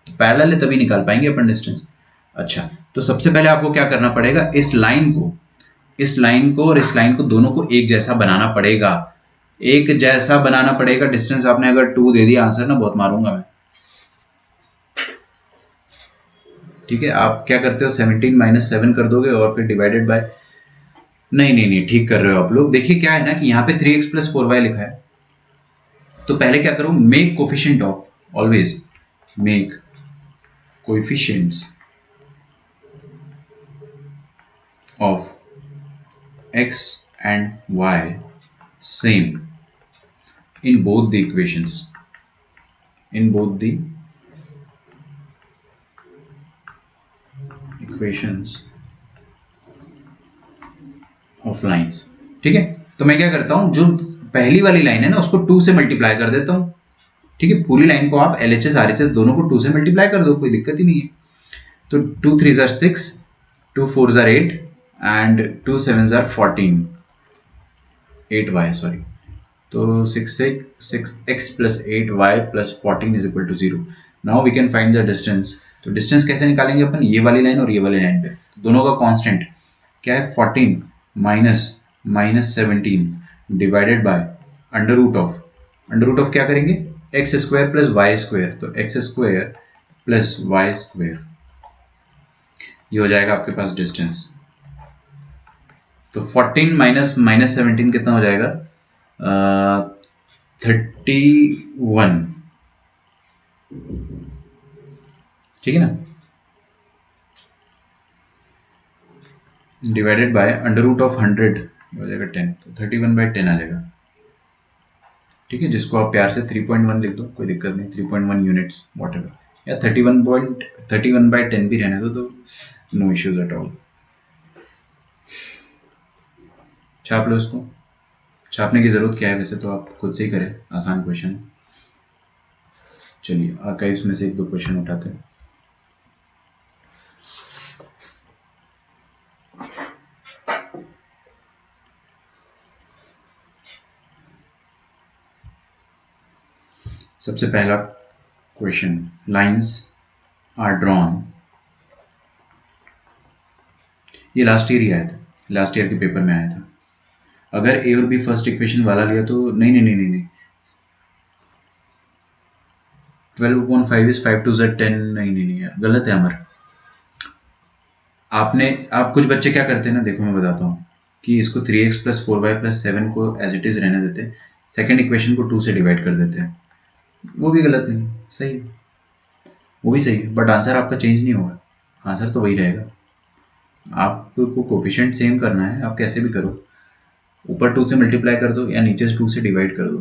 तो पैरेलल है तभी निकाल पाएंगे अपन डिस्टेंस। अच्छा, तो सबसे पहले आपको क्या करना पड़ेगा, इस लाइन को और इस लाइन को दोनों को एक जैसा बनाना पड़ेगा, एक जैसा बनाना पड़ेगा। डिस्टेंस आपने अगर 2 दे दिया, आंसर ना बहुत मारूंगा मैं। ठीक है, आप क्या करते हो, 17 माइनस 7 कर दोगे और फिर डिवाइडेड बाय, नहीं ठीक कर रहे हो आप लोग। देखिए क्या है ना कि यहाँ पे 3x plus 4y लिखा है, तो पहले क्या करो, make coefficient of, always make coefficients of x and y same in both the equations, in both the equations of lines। ठीक है, तो मैं क्या करता हूं, जो पहली वाली लाइन है ना उसको 2 से मल्टीप्लाई कर देता हूं। ठीक है, पूरी लाइन को आप LHS RHS दोनों को 2 से मल्टीप्लाई कर दो, कोई दिक्कत ही नहीं है। तो 2 3s are 6, 2 4s are 8 and 2 7s are 14, 8y sorry. तो 6x plus 8y plus 14 is equal to 0। Now we can find the distance. तो डिस्टेंस कैसे निकालेंगे अपन, ये वाली लाइन और ये वाली लाइन पे दोनों का कांस्टेंट क्या है, 14 minus 17 divided by under root of क्या करेंगे, x square plus y square. तो x square plus y square, ये हो जाएगा आपके पास डिस्टेंस। तो 14 माइनस माइनस 17 कितना हो जाएगा? 31, ठीक है ना, divided by under root of 100 हो जाएगा 10, तो 31/10 आ जाएगा। ठीक है, जिसको आप प्यार से 3.1 लिख दो, कोई दिक्कत नहीं, 3.1 यूनिट्स वॉटेवर, या 31/10 भी रहने दो, तो नो इश्यूज एट ऑल। छाप लो इसको, छापने की ज़रूरत क्या है, वैसे तो आप खुद से ही करें, आसान क्वेश्चन। चलिए आर्काइव्स में से एक दो क्वेश्चन उठाते हैं। सबसे पहला क्वेश्चन, लाइंस आर ड्रॉन, ये लास्ट ईयर ही आया था, लास्ट ईयर के पेपर में आया था। अगर ए और बी फर्स्ट इक्वेशन वाला लिया तो नहीं नहीं नहीं नहीं नहीं, 12/5 इज 5 2 z 10, नहीं नहीं नहीं यार, गलत है अमर। आप कुछ बच्चे क्या करते हैं ना, देखो मैं बताता हूँ कि इसको 3x + 4y + 7 को एज इट इज रहने देते हैं, सेकंड इक्वेशन को 2 से डिवाइड कर देते हैं, वो भी गलत नहीं, सही है, वो भी सही है, बट आंसर आपका चेंज नहीं होगा, आंसर तो वही रहेगा। आपको कोफिशिएंट सेम करना है, आप कैसे भी करो, ऊपर 2 से मल्टीप्लाई कर दो या नीचे से 2 से डिवाइड कर दो,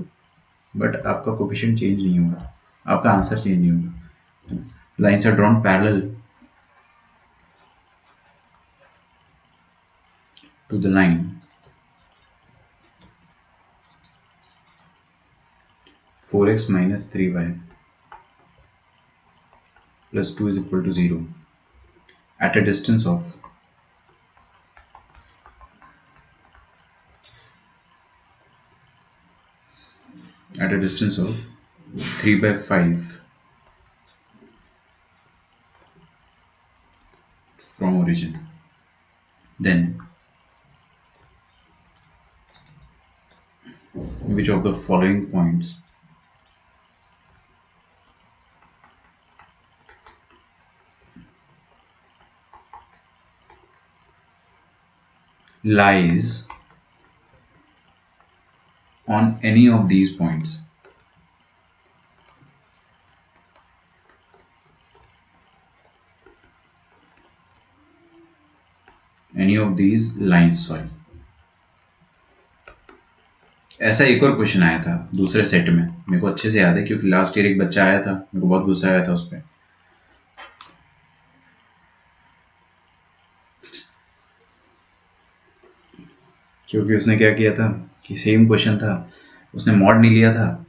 बट आपका कोफिशिएंट चेंज नहीं होगा, आपका आंसर चेंज नहीं होगा। Lines are drawn parallel to the line 4x - 3y + 2 = 0 at a distance of at a distance of 3/5 from origin. Then which of the following points lies on any of these points? Any of these lines, sorry. ऐसा एक और question आया था दूसरे set में, मेरे को अच्छे से याद है क्योंकि लास्ट ईयर एक बच्चा आया था, मेरे को बहुत गुस्सा आया था उस पर, क्योंकि उसने क्या किया था कि सेम क्वेश्चन था, उसने मॉड नहीं लिया था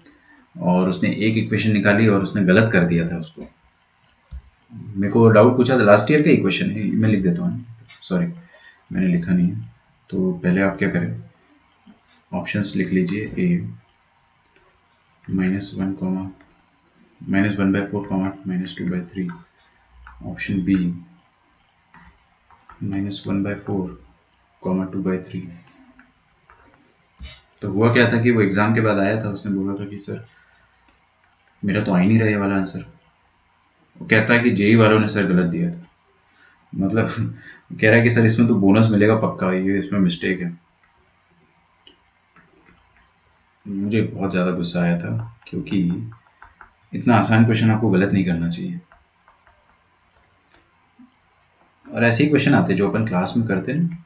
और उसने एक इक्वेशन निकाली और उसने गलत कर दिया था उसको। मेरे को डाउट पूछा था, लास्ट ईयर का ही क्वेश्चन है, मैं लिख देता हूँ, सॉरी मैंने लिखा नहीं है। तो पहले आप क्या करें, ऑप्शंस लिख लीजिए, ए -1, -1/4, -2/3, ऑप्शन बी -1/4, 2/3। तो हुआ क्या था कि वो एग्जाम के बाद आया था, उसने बोला था कि सर मेरा तो आ ही नहीं रहा ये वाला आंसर, वो कहता है कि जेई वालों ने सर गलत दिया था, मतलब कह रहा है कि सर इसमें तो बोनस मिलेगा पक्का, ये इसमें मिस्टेक है। मुझे बहुत ज़्यादा गुस्सा आया था क्योंकि इतना आसान क्वेश्चन आपको गलत नहीं करना चाहिए, और ऐसे ही क्वेश्चन आते हैं जो अपन क्लास में करते हैं,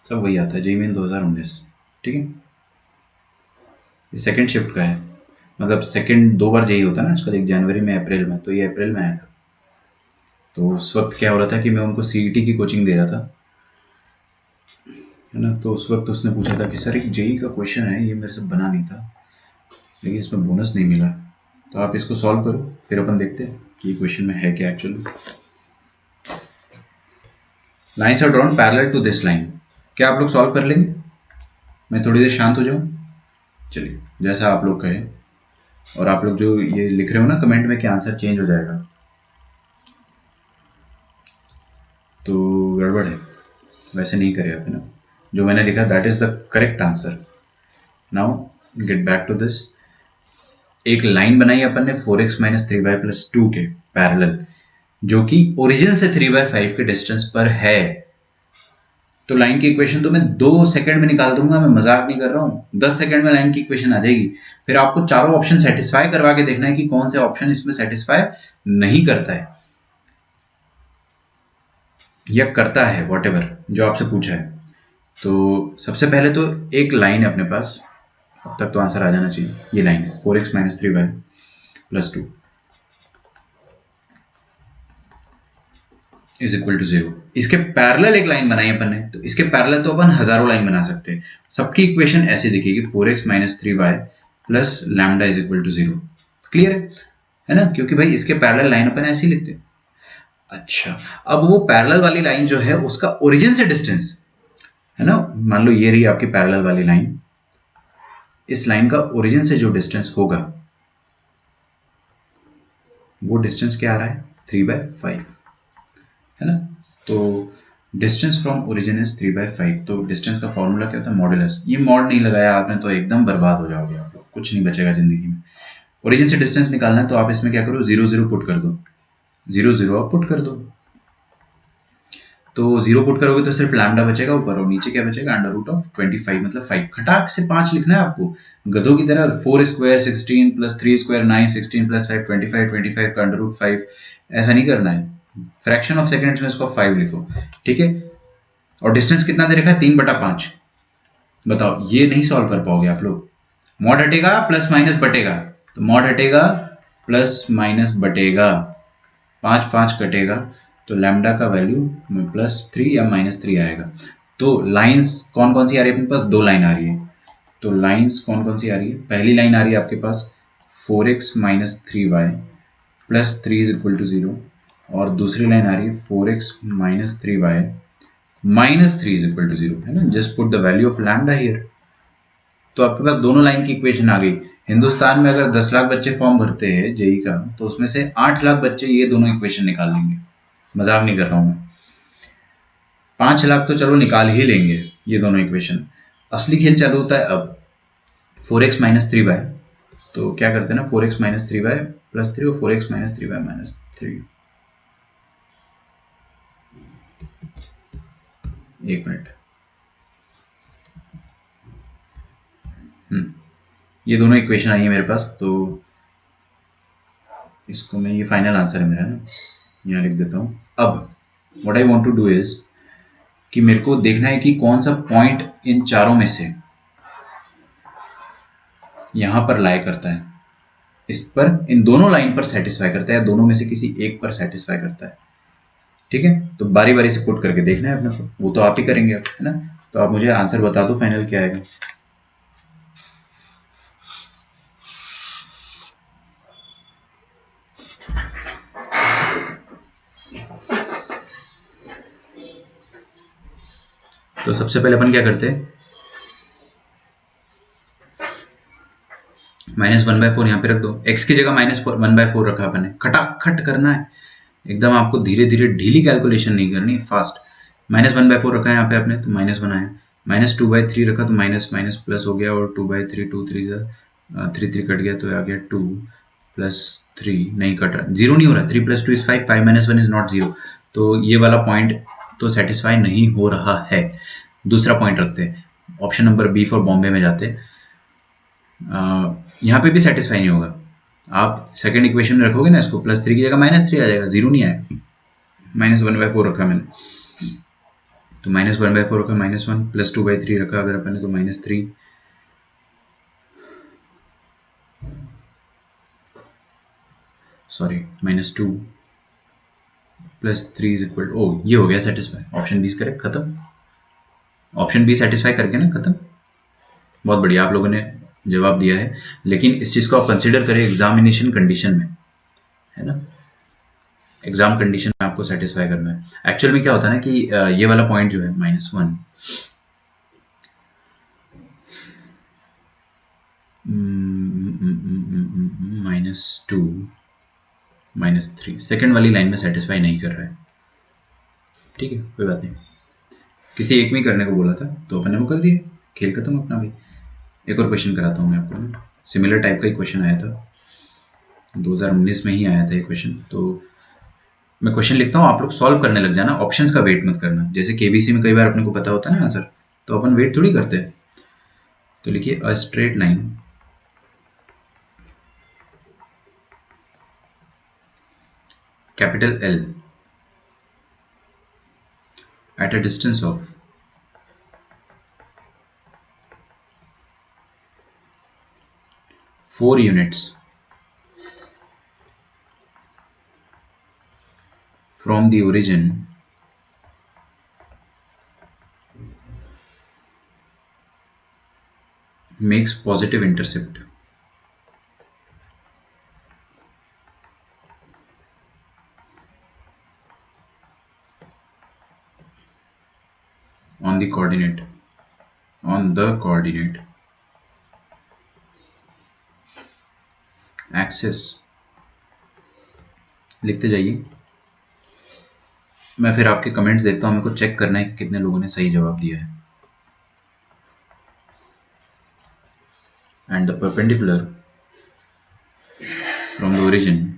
सब वही आता है, जेईई मेन 2019, ठीक है। ये सेकंड शिफ्ट का है, मतलब सेकंड 2 बार जेईई होता है ना आजकल, एक जनवरी में, अप्रैल में, तो ये अप्रैल में आया था। तो उस वक्त क्या हो रहा था कि मैं उनको सीईटी की कोचिंग दे रहा था, है ना, तो उस वक्त उसने पूछा था कि सर एक जेईई का क्वेश्चन है, ये मेरे से बना नहीं था लेकिन इसमें बोनस नहीं मिला, तो आप इसको सॉल्व करो, फिर अपन देखते हैं कि ये क्वेश्चन में है क्या actually. Lines are drawn parallel to this line, क्या आप लोग सॉल्व कर लेंगे? मैं थोड़ी देर शांत हो जाऊं? चलिए, जैसा आप लोग कहे, और आप लोग जो ये लिख रहे हो ना कमेंट में कि आंसर चेंज हो जाएगा, तो गड़बड़ है, वैसे नहीं करे आप, है ना, जो मैंने लिखा that is the correct answer. Now get back to this, एक लाइन बनाई अपन ने 4x - 3y + 2 के पैरेलल, जो कि ओरिजिन से 3/5 के डिस्टेंस पर है, तो लाइन की इक्वेशन तो मैं 2 सेकंड में निकाल दूंगा, मैं मजाक नहीं कर रहा हूँ। 10 सेकंड में लाइन की इक्वेशन आ जाएगी। फिर आपको चारों ऑप्शन सेटिस्फाई करवा के देखना है कि कौन से ऑप्शन इसमें सेटिस्फाई नहीं करता है या करता है, वॉटेवर जो आपसे पूछा है। तो सबसे पहले तो एक लाइन है अपने पास, अब तक तो आंसर आ जाना चाहिए। ये लाइन है 4x - 3y + 2 is equal to 0। इसके पैरेलल एक लाइन बनाई अपन ने, तो इसके पैरेलल तो अपन हजारों लाइन बना सकते हैं। सबकी इक्वेशन ऐसी दिखेगी 4x - 3y + lambda is equal to 0। Clear है ना, क्योंकि भाई इसके पैरेलल लाइन अपन ऐसे ही लिखते हैं। अच्छा, अब वो पैरेलल वाली लाइन जो है उसका ओरिजिन से डिस्टेंस है ना, मान लो ये रही आपकी पैरेलल वाली लाइन, इस लाइन का ओरिजिन से जो डिस्टेंस होगा वो डिस्टेंस क्या आ रहा है 3/5 है ना। तो डिस्टेंस फ्रॉम ओरिजिन इज 3/5। तो डिस्टेंस का फॉर्मूला क्या होता है, मॉडुलस। ये मॉड नहीं लगाया आपने तो एकदम बर्बाद हो जाओगे आप लोग, कुछ नहीं बचेगा जिंदगी में। ओरिजिन से डिस्टेंस निकालना है तो आप इसमें क्या करो, 0 0 पुट कर दो, 0 0 आप पुट कर दो। तो 0 पुट करोगे तो सिर्फ लैम्डा बचेगा ऊपर, और नीचे क्या बचेगा, √25 मतलब 5। खटाक से 5 लिखना है आपको गधों की तरह। 4 स्क्वायर 16 + 3 स्क्वायर 9, 16 + 5 25, 25 का √5 ऐसा नहीं करना है। फ्रैक्शन ऑफ सेकंड्स में इसको 5 लिखो, ठीक है। और डिस्टेंस कितना दे रखा है, 3/5। बताओ, ये नहीं सॉल्व कर पाओगे आप लोग। मॉड हटेगा प्लस माइनस बटेगा, तो मॉड हटेगा प्लस माइनस बटेगा, 5 5 कटेगा, तो लैम्डा का वैल्यू +3 या -3 आएगा। तो लाइंस कौन कौन सी आ रही है अपने पास, 2 लाइन आ रही है। तो लाइंस कौन कौन सी आ रही है, पहली लाइन आ रही है आपके पास 4x - 3y + 3 is equal to 0, और दूसरी लाइन आ रही है 4x - 3y -3 is equal to 0 है ना। Just put the value of lambda here. तो आपके पास दोनों लाइन की इक्वेशन आ गई। हिंदुस्तान में अगर 10 लाख बच्चे फॉर्म भरते हैं जेई का, तो उसमें से 8 लाख बच्चे ये दोनों इक्वेशन निकाल लेंगे। मजाक नहीं कर रहा हूं मैं। 5 लाख तो चलो निकाल ही लेंगे ये दोनों इक्वेशन। असली खेल चालू होता है अब 4x - 3y। तो क्या करते हैं ना, 4x - 3y + 3 और 4x - 3y - 3। एक मिनट, ये दोनों इक्वेशन आई है मेरे पास, तो इसको मैं, ये फाइनल आंसर है मेरा ना, यहाँ लिख देता हूँ। अब what I want to do is कि मेरे को देखना है कि कौन सा पॉइंट इन चारों में से यहां पर लाई करता है, इस पर, इन दोनों लाइन पर सेटिस्फाई करता है, या दोनों में से किसी एक पर सेटिस्फाई करता है। ठीक है, तो बारी बारी से पुट करके देखना है अपने को, वो तो आप ही करेंगे अब, है ना। तो आप मुझे आंसर बता दो फाइनल क्या आएगा। तो सबसे पहले अपन क्या करते हैं, -1/4 यहाँ पे रख दो, x की जगह -1/4 रखा अपन ने, खटाखट करना है एकदम, आपको धीरे धीरे ढीली कैलकुलेशन नहीं करनी, फास्ट। -1/4 रखा है यहाँ पे आपने, तो -1 आया। -2/3 रखा तो माइनस माइनस प्लस हो गया, और 2/3 2 3 3 3 कट गया, तो आ गया 2 + 3 नहीं कट रहा, 0 नहीं हो रहा, 3 + 2 इज 5, 5 - 1 इज नॉट 0। तो ये वाला पॉइंट तो सेटिस्फाई नहीं हो रहा है। दूसरा पॉइंट रखते हैं, option number B for Bombay में जाते हैं। यहाँ पे भी सेटिस्फाई नहीं होगा। आप सेकंड इक्वेशन में रखोगे ना इसको, +3 की जगह -3 आ जाएगा, 0 नहीं आएगा। -1/4 रखा मैंने, तो -1/4 रखा, -1 + 2/3 रखा अगर अपन ने, तो -3। सॉरी, -2 + 3 इज इक्वल, ओ ये हो गया सेटिस्फाई। ऑप्शन बी करेक्ट, खत्म। ऑप्शन बी सेटिस्फाई करके ना खत्म। बहुत बढ़िया, आप लोगों ने जवाब दिया है, लेकिन इस चीज को आप कंसिडर करें एग्जामिनेशन कंडीशन में, है ना। एग्जाम कंडीशन में आपको सेटिस्फाई करना है। एक्चुअल में क्या होता है ना कि ये वाला पॉइंट जो है -1 -2 -3 सेकंड वाली लाइन में सेटिस्फाई नहीं कर रहा है। ठीक है, कोई बात नहीं, किसी एक में करने को बोला था तो अपन ने वो कर दिया, खेल खत्म अपना भाई। एक और क्वेश्चन कराता हूँ मैं आपको ना, सिमिलर टाइप का ही क्वेश्चन आया था, 2019 में ही आया था ये क्वेश्चन। तो मैं क्वेश्चन लिखता हूँ, आप लोग सॉल्व करने लग जाना, ऑप्शंस का वेट मत करना। जैसे केबीसी में कई बार अपने को पता होता है ना आंसर, तो अपन वेट थोड़ी करते हैं। तो लिखिए a straight line capital L eight a distance of 4 units from the origin makes positive intercept on the coordinate axis। लिखते जाइए, मैं फिर आपके कमेंट्स देखता हूँ, मेरे को चेक करना है कि कितने लोगों ने सही जवाब दिया है। And the perpendicular from the origin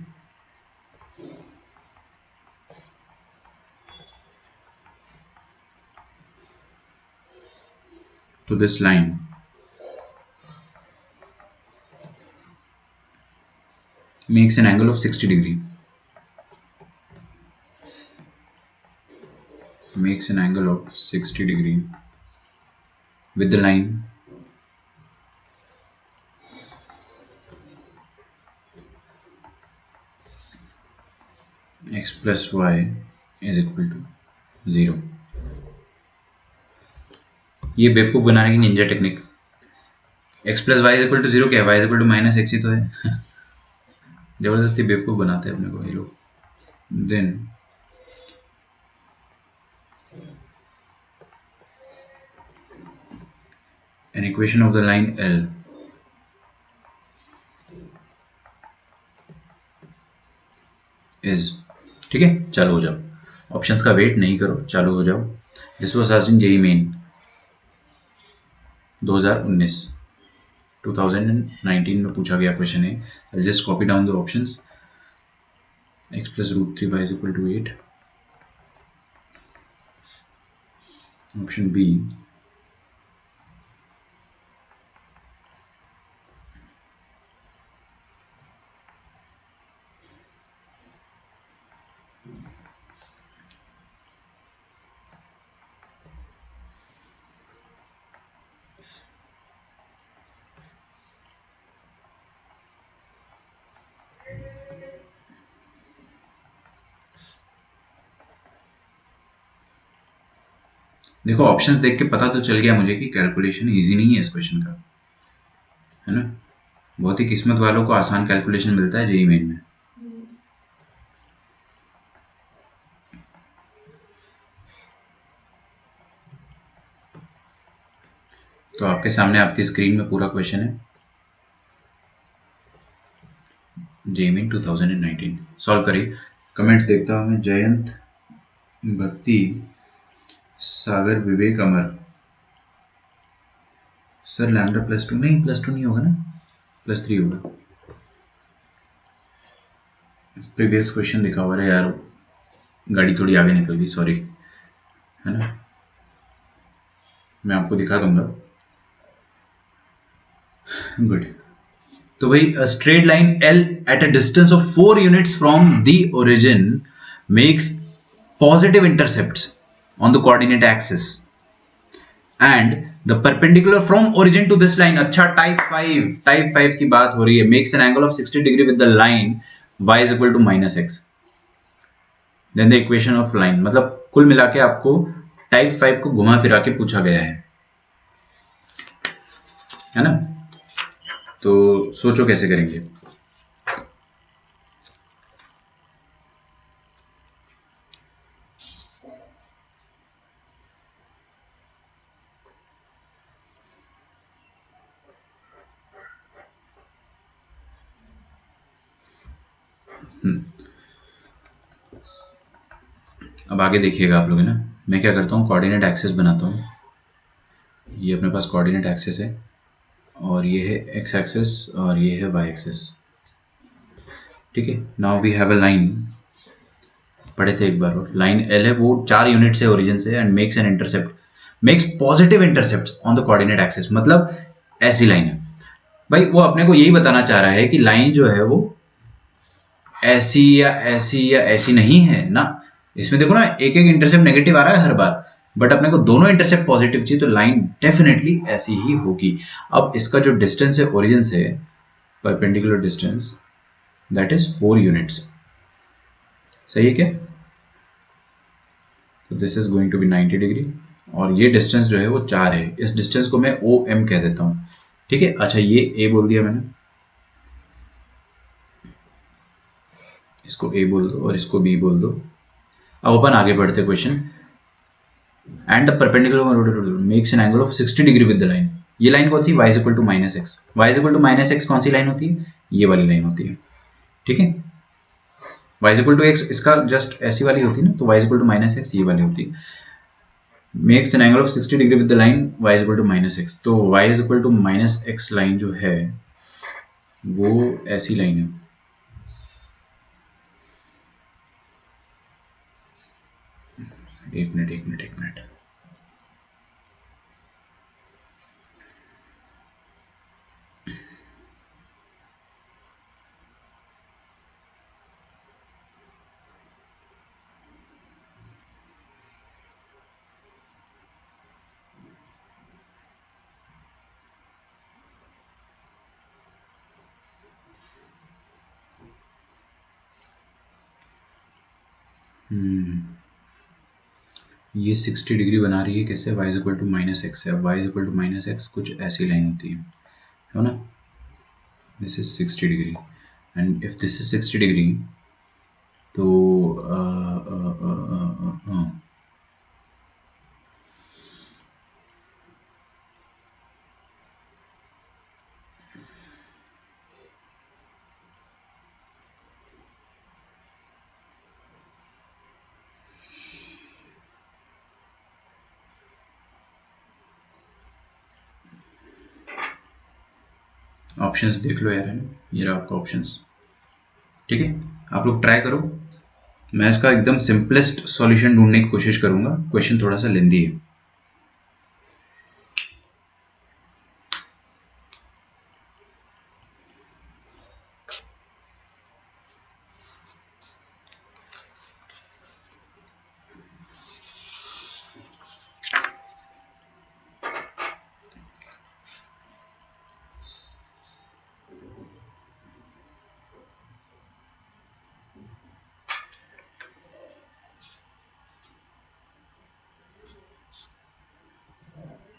to this line makes an angle of 60 degree, makes an angle of 60 degree with the line x plus y is equal to 0। ये बेवकूफ बनाने की ninja technique. x plus y is equal to 0 क्या है? y is equal to minus x ही तो है। जबरदस्ती बेवकूफ बनाते हैं अपने को ये लोग। Then an equation of the line L is, ठीक है, चालू हो जाओ, ऑप्शंस का वेट नहीं करो, चालू हो जाओ। This was asked in JEE main 2019 में पूछा गया क्वेश्चन है। I just copy down the options. x plus root 3 y is equal to 8, option B देखो ऑप्शंस देख के पता तो चल गया मुझे कि कैलकुलेशन इजी नहीं है इस क्वेश्चन का, है ना। बहुत ही किस्मत वालों को आसान कैलकुलेशन मिलता है जेईई मेन में। तो आपके सामने आपकी स्क्रीन में पूरा क्वेश्चन है, जेईई मेन 2019। सॉल्व करिए। कमेंट्स देखता हूँ मैं। जयंत, भक्ति, सागर, विवेक, अमर। सर लैम्डा +2 नहीं, +2 नहीं होगा ना, +3 होगा। प्रीवियस क्वेश्चन दिखा हुआ है यार, गाड़ी थोड़ी आगे निकल गई, सॉरी, है ना। मैं आपको दिखा दूंगा। गुड। तो भाई straight line L at a distance of 4 units from the origin makes positive intercepts on the coordinate axis and the perpendicular from origin to this line. अच्छा, टाइप 5 की बात हो रही है। Makes an angle of 60 degree with the line y is equal to -x। Then the equation of line, मतलब कुल मिला के आपको टाइप 5 को घुमा फिरा के पूछा गया है ना। तो सोचो कैसे करेंगे। अब आगे देखिएगा आप लोग, है ना। मैं क्या करता हूँ, कोऑर्डिनेट एक्सिस बनाता हूँ। ये अपने पास कोऑर्डिनेट एक्सिस है और ये है एक्स एक्सिस और ये है वाई एक्सिस, ठीक है। Now we have a line पढ़े थे एक बार और। लाइन एल है वो 4 यूनिट से ओरिजिन से and makes an intercept, makes positive intercept on the coordinate axis, मतलब ऐसी लाइन है भाई। वो अपने को यही बताना चाह रहा है कि लाइन जो है वो ऐसी या ऐसी या ऐसी नहीं है ना। इसमें देखो ना एक एक इंटरसेप्ट नेगेटिव आ रहा है हर बार, बट अपने को दोनों इंटरसेप्ट पॉजिटिव चाहिए, तो लाइन डेफिनेटली ऐसी ही होगी। अब इसका जो डिस्टेंस है ओरिजिन से, perpendicular distance, that is 4 units. सही है क्या? तो this is going to be 90 degree और ये डिस्टेंस जो है वो 4 है। इस डिस्टेंस को मैं ओ एम कह देता हूं, ठीक है। अच्छा ये ए बोल दिया मैंने, इसको ए बोल दो और इसको बी बोल दो। अब अपन आगे बढ़ते question. And the perpendicular makes an angle of 60 degree with the line. ये लाइन कौन सी? y equal to minus X. Y equal to minus X कौन सी लाइन होती है? ये वाली लाइन होती है, ठीक है। y इक्वल टू एक्स इसका जस्ट ऐसी वाली होती है ना, तो y equal to minus X ये वाली होती है। Makes an angle of 60 degree with the line y equal to minus X. तो y equal to minus X line जो है वो ऐसी लाइन है। एक मिनट। ये 60 डिग्री बना रही है किससे? y equal to minus X है। y equal to minus X कुछ ऐसी लाइन होती है ना। This is 60 degree and if this is 60 degree तो ऑप्शंस देख लो यार, है ना, ये रहा आपका ऑप्शंस, ठीक है। आप लोग ट्राई करो। मैं इसका एकदम सिंपलेस्ट सॉल्यूशन ढूंढने की कोशिश करूंगा, क्वेश्चन थोड़ा सा लेंदी है।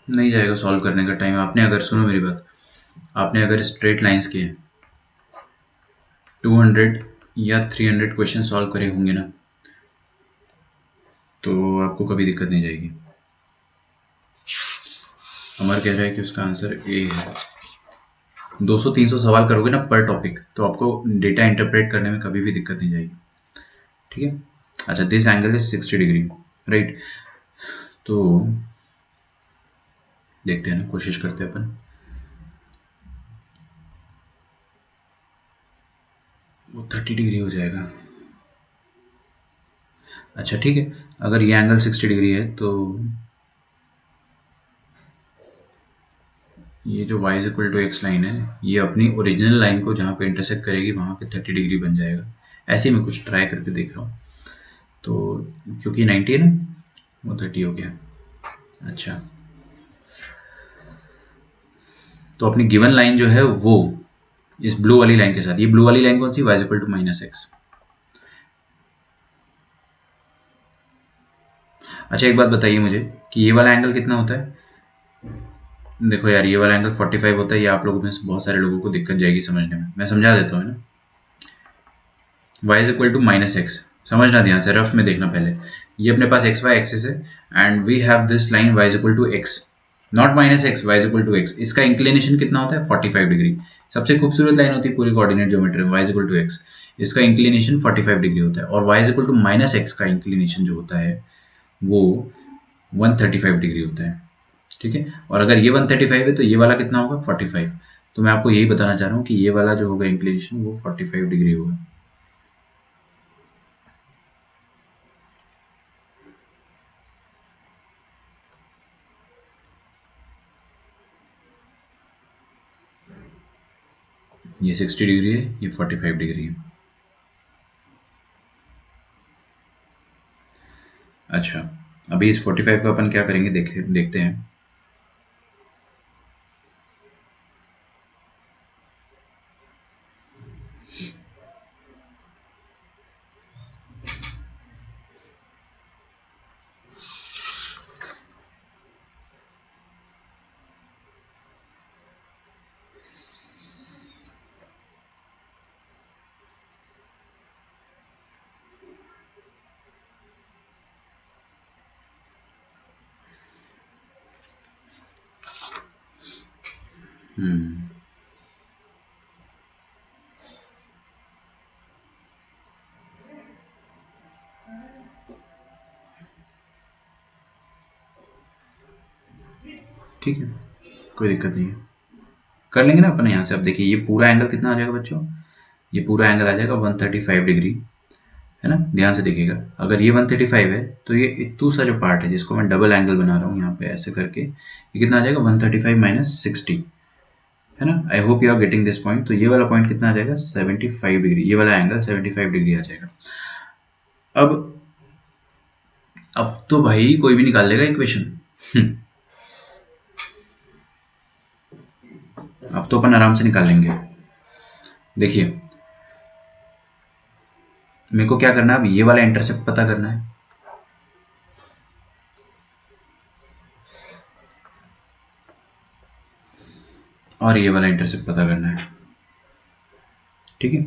नहीं जाएगा सॉल्व करने का टाइम। आपने अगर, सुनो मेरी बात, आपने अगर स्ट्रेट लाइंस के 200 या 300 क्वेश्चन सॉल्व करे होंगे ना, तो आपको कभी दिक्कत नहीं जाएगी। अमर कह रहा है कि उसका आंसर ए है। 200-300 सवाल करोगे ना पर टॉपिक, तो आपको डेटा इंटरप्रेट करने में कभी भी दिक्कत नहीं जाएगी, ठीक है। अच्छा this angle is 60 degree, right. तो देखते हैं ना, कोशिश करते हैं अपन। वो 30 डिग्री हो जाएगा। अच्छा ठीक है, अगर ये एंगल 60 डिग्री है तो ये जो y equal to X line है ये अपनी ओरिजिनल लाइन को जहाँ पे इंटरसेक्ट करेगी वहाँ पे 30 डिग्री बन जाएगा। ऐसे मैं कुछ ट्राई करके देख रहा हूँ। तो क्योंकि 90 है ना, वो 30 हो गया। अच्छा तो अपनी गिवन लाइन जो है वो इस ब्लू वाली लाइन के साथ, ये ब्लू वाली लाइन कौन सी? y equal to minus X. अच्छा एक बात बताइए मुझे कि ये वाला एंगल कितना होता है? देखो यार ये वाला एंगल 45 होता है। ये आप लोगों में से बहुत सारे लोगों को दिक्कत जाएगी समझने में, मैं समझा देता हूँ ना। y is equal to minus X, समझना ध्यान से, रफ में देखना पहले। ये अपने पास एक्स वाई एक्सिस है and we have this line y is equal to X, not minus X, y is equal to X. इसका इंक्लिनेशन कितना होता है? 45 डिग्री। सबसे खूबसूरत लाइन होती है पूरी कोऑर्डिनेट ज्योमेट्री में, y is equal to X. इसका इंक्लिनेशन 45 डिग्री होता है और y is equal to minus X का इंक्लिनेशन जो होता है वो 135 डिग्री होता है, ठीक है। और अगर ये 135 है तो ये वाला कितना होगा? 45। तो मैं आपको यही बताना चाह रहा हूँ कि ये वाला जो होगा इंक्लिनेशन वो 45 डिग्री होगा। ये 60 डिग्री है, ये 45 डिग्री है। अच्छा, अभी इस 45 का अपन क्या करेंगे देखते हैं। ठीक है, कोई दिक्कत नहीं है, कर लेंगे ना अपन यहाँ से। अब देखिए ये पूरा एंगल कितना आ जाएगा बच्चों, ये पूरा एंगल आ जाएगा 135 डिग्री, है ना। ध्यान से देखिएगा, अगर ये 135 है तो ये इतू सा जो पार्ट है जिसको मैं डबल एंगल बना रहा हूँ यहाँ पे ऐसे करके, ये कितना आ जाएगा 135 माइनस 60, है ना। I hope you are getting this point. तो ये वाला पॉइंट कितना आ जाएगा 75 डिग्री, ये वाला एंगल 75 डिग्री आ जाएगा। अब तो भाई कोई भी निकाल लेगा इक्वेशन। अब तो अपन आराम से निकाल लेंगे। देखिए मेरे को क्या करना है, अब ये वाला इंटरसेप्ट पता करना है, और ये वाला इंटरसेप्ट पता करना है, ठीक है।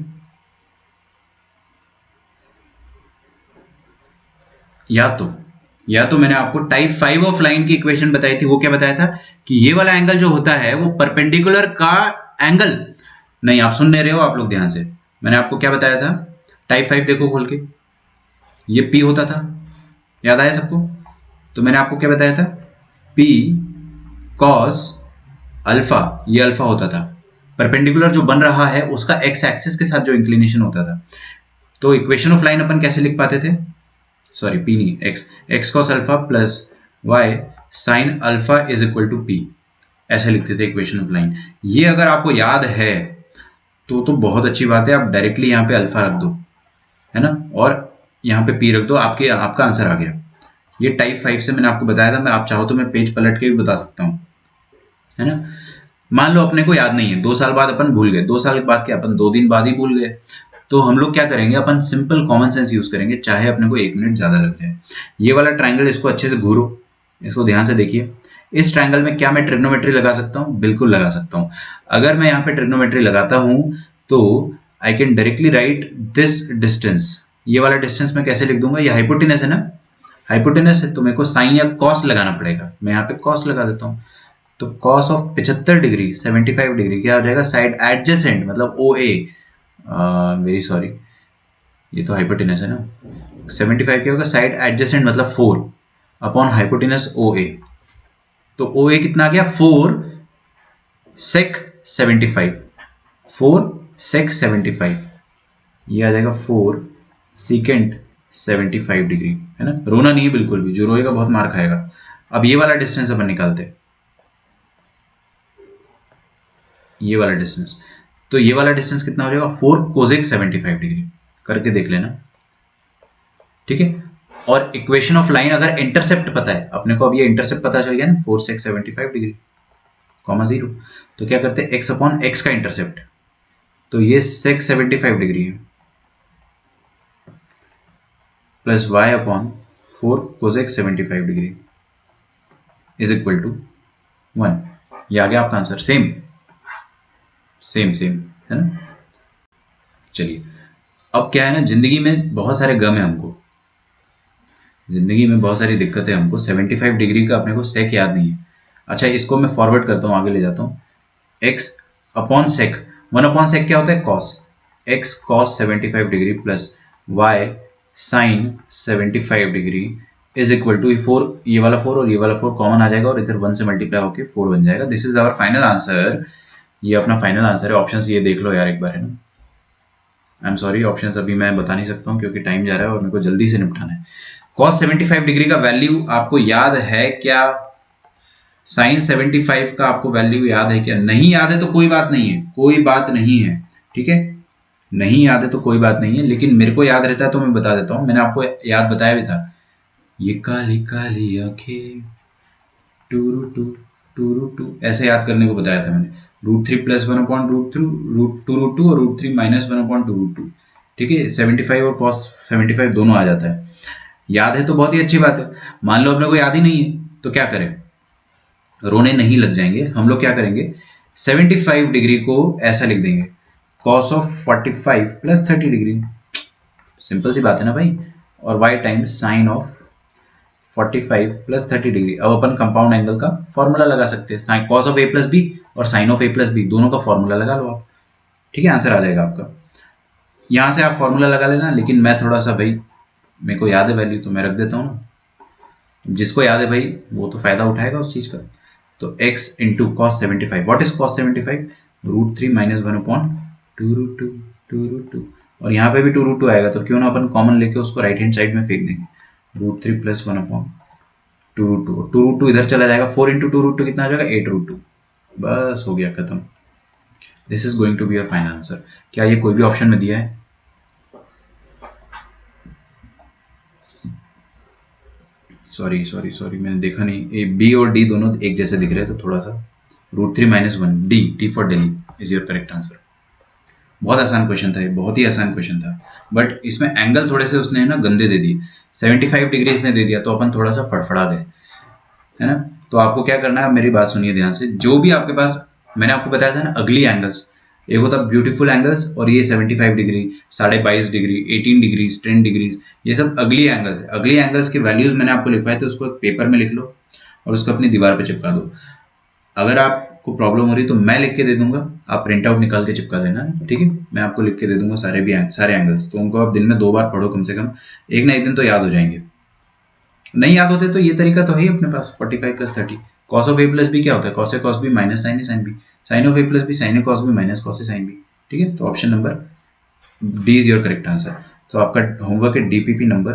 या तो मैंने आपको टाइप 5 ऑफ लाइन की इक्वेशन बताई थी, वो क्या बताया था कि ये वाला एंगल जो होता है वो परपेंडिकुलर का एंगल, नहीं आप सुन नहीं रहे हो आप लोग ध्यान से, मैंने आपको क्या बताया था, टाइप 5 देखो खोल के, ये P होता था, याद आया सबको। तो मैंने आपको क्या बताया था, P cos अल्फा, ये अल्फा होता था, परपेंडिकुलर जो बन रहा है उसका एक्स एक्सिस के साथ जो इंक्लिनेशन होता था। तो इक्वेशन ऑफ लाइन अपन कैसे लिख पाते थे, सॉरी P नहीं, X cos alpha plus Y sine alpha is equal to P, ऐसे लिखते थे इक्वेशन ऑफ लाइन। ये अगर आपको याद है तो बहुत अच्छी बात है, आप डायरेक्टली यहाँ पे अल्फा रख दो, है ना, और यहाँ पे P रख दो, आपका आंसर आ गया। ये टाइप 5 से मैंने आपको बताया था, मैं आप चाहो तो मैं पेज पलट के भी बता सकता हूँ, है ना। मान लो अपने को याद नहीं है, 2 साल बाद अपन भूल गए, 2 साल के बाद क्या, अपन 2 दिन बाद ही भूल गए, तो हम लोग क्या करेंगे, अपन सिंपल कॉमन सेंस यूज करेंगे, चाहे अपने को 1 मिनट ज्यादा लग जाए। ये वाला ट्रायंगल, इसको अच्छे से घूरो, इसको ध्यान से देखिए। इस ट्रायंगल में क्या मैं ट्रिग्नोमेट्री लगा सकता हूँ, बिल्कुल लगा सकता हूँ। अगर मैं यहाँ पे ट्रिग्नोमेट्री लगाता हूँ तो I can directly right this distance, ये वाला डिस्टेंस मैं कैसे लिख दूंगा, ये हाइपोटेनस है ना, हाइपोटेनस है तो मेरे को साइन या कॉस लगाना पड़ेगा, मैं यहाँ पे कॉस लगा देता हूँ। तो कॉस ऑफ 75 डिग्री 75 डिग्री क्या हो जाएगा, साइड एडजेसेंट मतलब ओ ए, वेरी सॉरी, ये तो हाइपोटेनस है ना, 75 क्या होगा, साइड एडजेसेंट मतलब 4 अपॉन हाइपोटेनस ओ ए। तो ओ ए कितना आ गया, 4 सेक 75, 4 सेक 75, ये आ जाएगा 4 सीकेंट 75 डिग्री, है ना। रोना नहीं है बिल्कुल भी, जो रोएगा बहुत मार खाएगा। अब ये वाला डिस्टेंस अपन निकालते हैं, ये वाला डिस्टेंस, तो ये वाला डिस्टेंस कितना हो जाएगा, 4 कोसेक 75 डिग्री, करके देख लेना, ठीक है। और इक्वेशन ऑफ लाइन अगर इंटरसेप्ट पता है अपने को, अब ये इंटरसेप्ट पता चल गया ना, 4 सेक 75 डिग्री कॉमा 0, तो क्या करते हैं, एक्स अपॉन एक्स का इंटरसेप्ट, तो ये सेक 75 डिग्री है plus Y upon 4 cosec 75 degree is equal to 1, ये आ गया आपका आंसर। सेम सेम सेम, है ना। चलिए अब क्या है ना, जिंदगी में बहुत सारे गम है हमको, जिंदगी में बहुत सारी दिक्कतें हमको, 75 डिग्री का अपने को सेक याद नहीं है। अच्छा इसको मैं फॉरवर्ड करता हूँ, आगे ले जाता हूँ, X upon sec, 1 upon sec क्या होता है, cos, X cos 75 degree plus Y sine 75 degree is equal to 4, ये वाला 4 और ये वाला 4 कॉमन आ जाएगा और इधर 1 से मल्टीप्लाई होकर 4 बन जाएगा। This is our final answer, ये अपना फाइनल आंसर है। ऑप्शंस ये देख लो यार एक बार, है ना। आई एम सॉरी, ऑप्शंस अभी मैं बता नहीं सकता हूँ क्योंकि टाइम जा रहा है और मेरे को जल्दी से निपटाना है। cos 75 डिग्री का वैल्यू आपको याद है क्या, साइन 75 का आपको वैल्यू याद है क्या? नहीं याद है तो कोई बात नहीं है, कोई बात नहीं है, ठीक है। नहीं याद है तो कोई बात नहीं है, लेकिन मेरे को याद रहता है तो मैं बता देता हूँ। मैंने आपको याद बताया भी था, ये काली काली आंखें टूरू टू टूरू टू, ऐसे याद करने को बताया था मैंने। √3 प्लस 1/√3 √2 और √3 माइनस 1/√2, ठीक है। 75 और cos 75 दोनों आ जाता है। याद है तो बहुत ही अच्छी बात है। मान लो अपने को याद ही नहीं है तो क्या करें, रोने नहीं लग जाएंगे। हम लोग क्या करेंगे, 75 डिग्री को ऐसा लिख देंगे, cos of 45 plus 30 degree. Simple सी बात है ना भाई। और y times sine of 45 plus 30 degree. अब अपन कंपाउंड एंगल का फॉर्मूला लगा सकते हैं, sine cos of a plus b और sine of a plus b, दोनों का फॉर्मूला लगा लो आप, ठीक है। आंसर आ जाएगा आपका। यहाँ से आप फॉर्मूला लगा लेना, लेकिन मैं थोड़ा सा भाई, मेरे को याद है वैल्यू तो मैं रख देता हूँ ना। जिसको याद है भाई वो तो फायदा उठाएगा उस चीज का। तो x into cos 75, what is cos 75? √3 minus 1/√2 और यहाँ पे भी 2√2 आएगा, तो क्यों ना अपन कॉमन लेके उसको राइट हैंड साइड में फेंक देंगे। √3 प्लस 1/2√2, 2√2 इधर चला जाएगा, 4 इंटू 2√2 कितना आ जाएगा, 8√2। बस हो गया खत्म। This is going to be your final answer. क्या ये कोई भी ऑप्शन में दिया है? सॉरी सॉरी सॉरी, मैंने देखा नहीं। ए बी और डी दोनों एक जैसे दिख रहे हैं, तो थोड़ा सा √3 minus 1, D for Delhi is your correct answer. बहुत आसान क्वेश्चन था ये, बहुत ही आसान क्वेश्चन था, बट इसमें एंगल थोड़े से उसने ना गंदे दे दिए। 75 डिग्री इसने दे दिया तो अपन थोड़ा सा फड़फड़ा गए, है ना। तो आपको क्या करना है, मेरी बात सुनिए ध्यान से। जो भी आपके पास, मैंने आपको बताया था ना अगली एंगल्स, एक होता ब्यूटीफुल एंगल्स, और ये 75 डिग्री, 22.5 डिग्री, 18 डिग्रीज, 10 डिग्रीज, ये सब अगली एंगल्स है। अगली एंगल्स के वैल्यूज मैंने आपको लिखवाए थे, उसको पेपर में लिख लो और उसको अपनी दीवार पे चिपका दो। अगर आपको प्रॉब्लम हो रही तो मैं लिख के दे दूंगा, आप प्रिंट आउट निकाल के चिपका देना, ठीक है। मैं आपको लिख के दे दूंगा सारे एंगल्स, तो उनको आप दिन में 2 बार पढ़ो कम से कम, एक ना एक दिन तो याद हो जाएंगे। नहीं याद होते तो ये तरीका तो है ही अपने पास, 45 plus 30। Cos of A plus B क्या होता है, cos A cos B minus sine A sine B, sine of A plus B sine A cos B minus cos A sine B, ठीक है। तो option number D is your correct answer. तो आपका homework है DPP number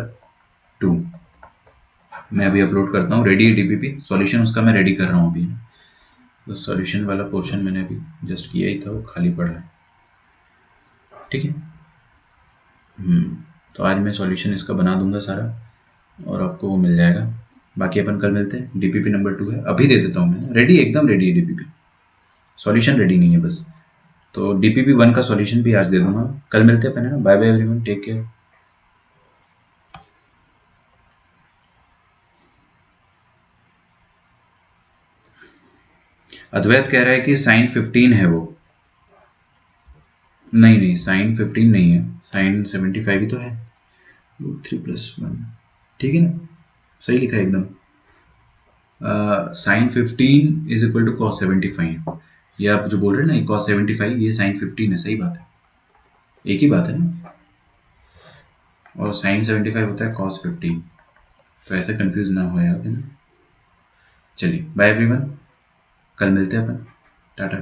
2, मैं अभी upload करता हूँ। रेडी है डीपीपी, सॉल्यूशन उसका मैं रेडी कर रहा हूँ अभी। तो सॉल्यूशन वाला पोर्शन मैंने अभी जस्ट किया ही था, वो खाली पड़ा है, ठीक है। तो आज मैं सॉल्यूशन इसका बना दूंगा सारा और आपको वो मिल जाएगा। बाकी अपन कल मिलते हैं। डीपीपी नंबर 2 है, अभी दे देता हूँ मैं, रेडी, एकदम रेडी है डीपीपी, सॉल्यूशन रेडी नहीं है बस। तो डीपीपी 1 का सॉल्यूशन भी आज दे दूंगा। कल मिलते हैं अपन, है ना। Bye bye everyone, take care. Advait कह रहा है कि साइन 15 है वो। नहीं नहीं, साइन 15 नहीं है, साइन 75 ही तो है। √3 प्लस 1, ठीक है ना, सही लिखा है एकदम। Sine 15 is equal to cos 75। ये आप जो बोल रहे हैं ना कॉस 75, ये साइन 15 है, सही बात है, एक ही बात है ना। और साइन 75 होता है कॉस 15, तो ऐसे कंफ्यूज ना हो यार, है ना। चलिए बाय एवरीवन, कल मिलते हैं अपन, टाटा।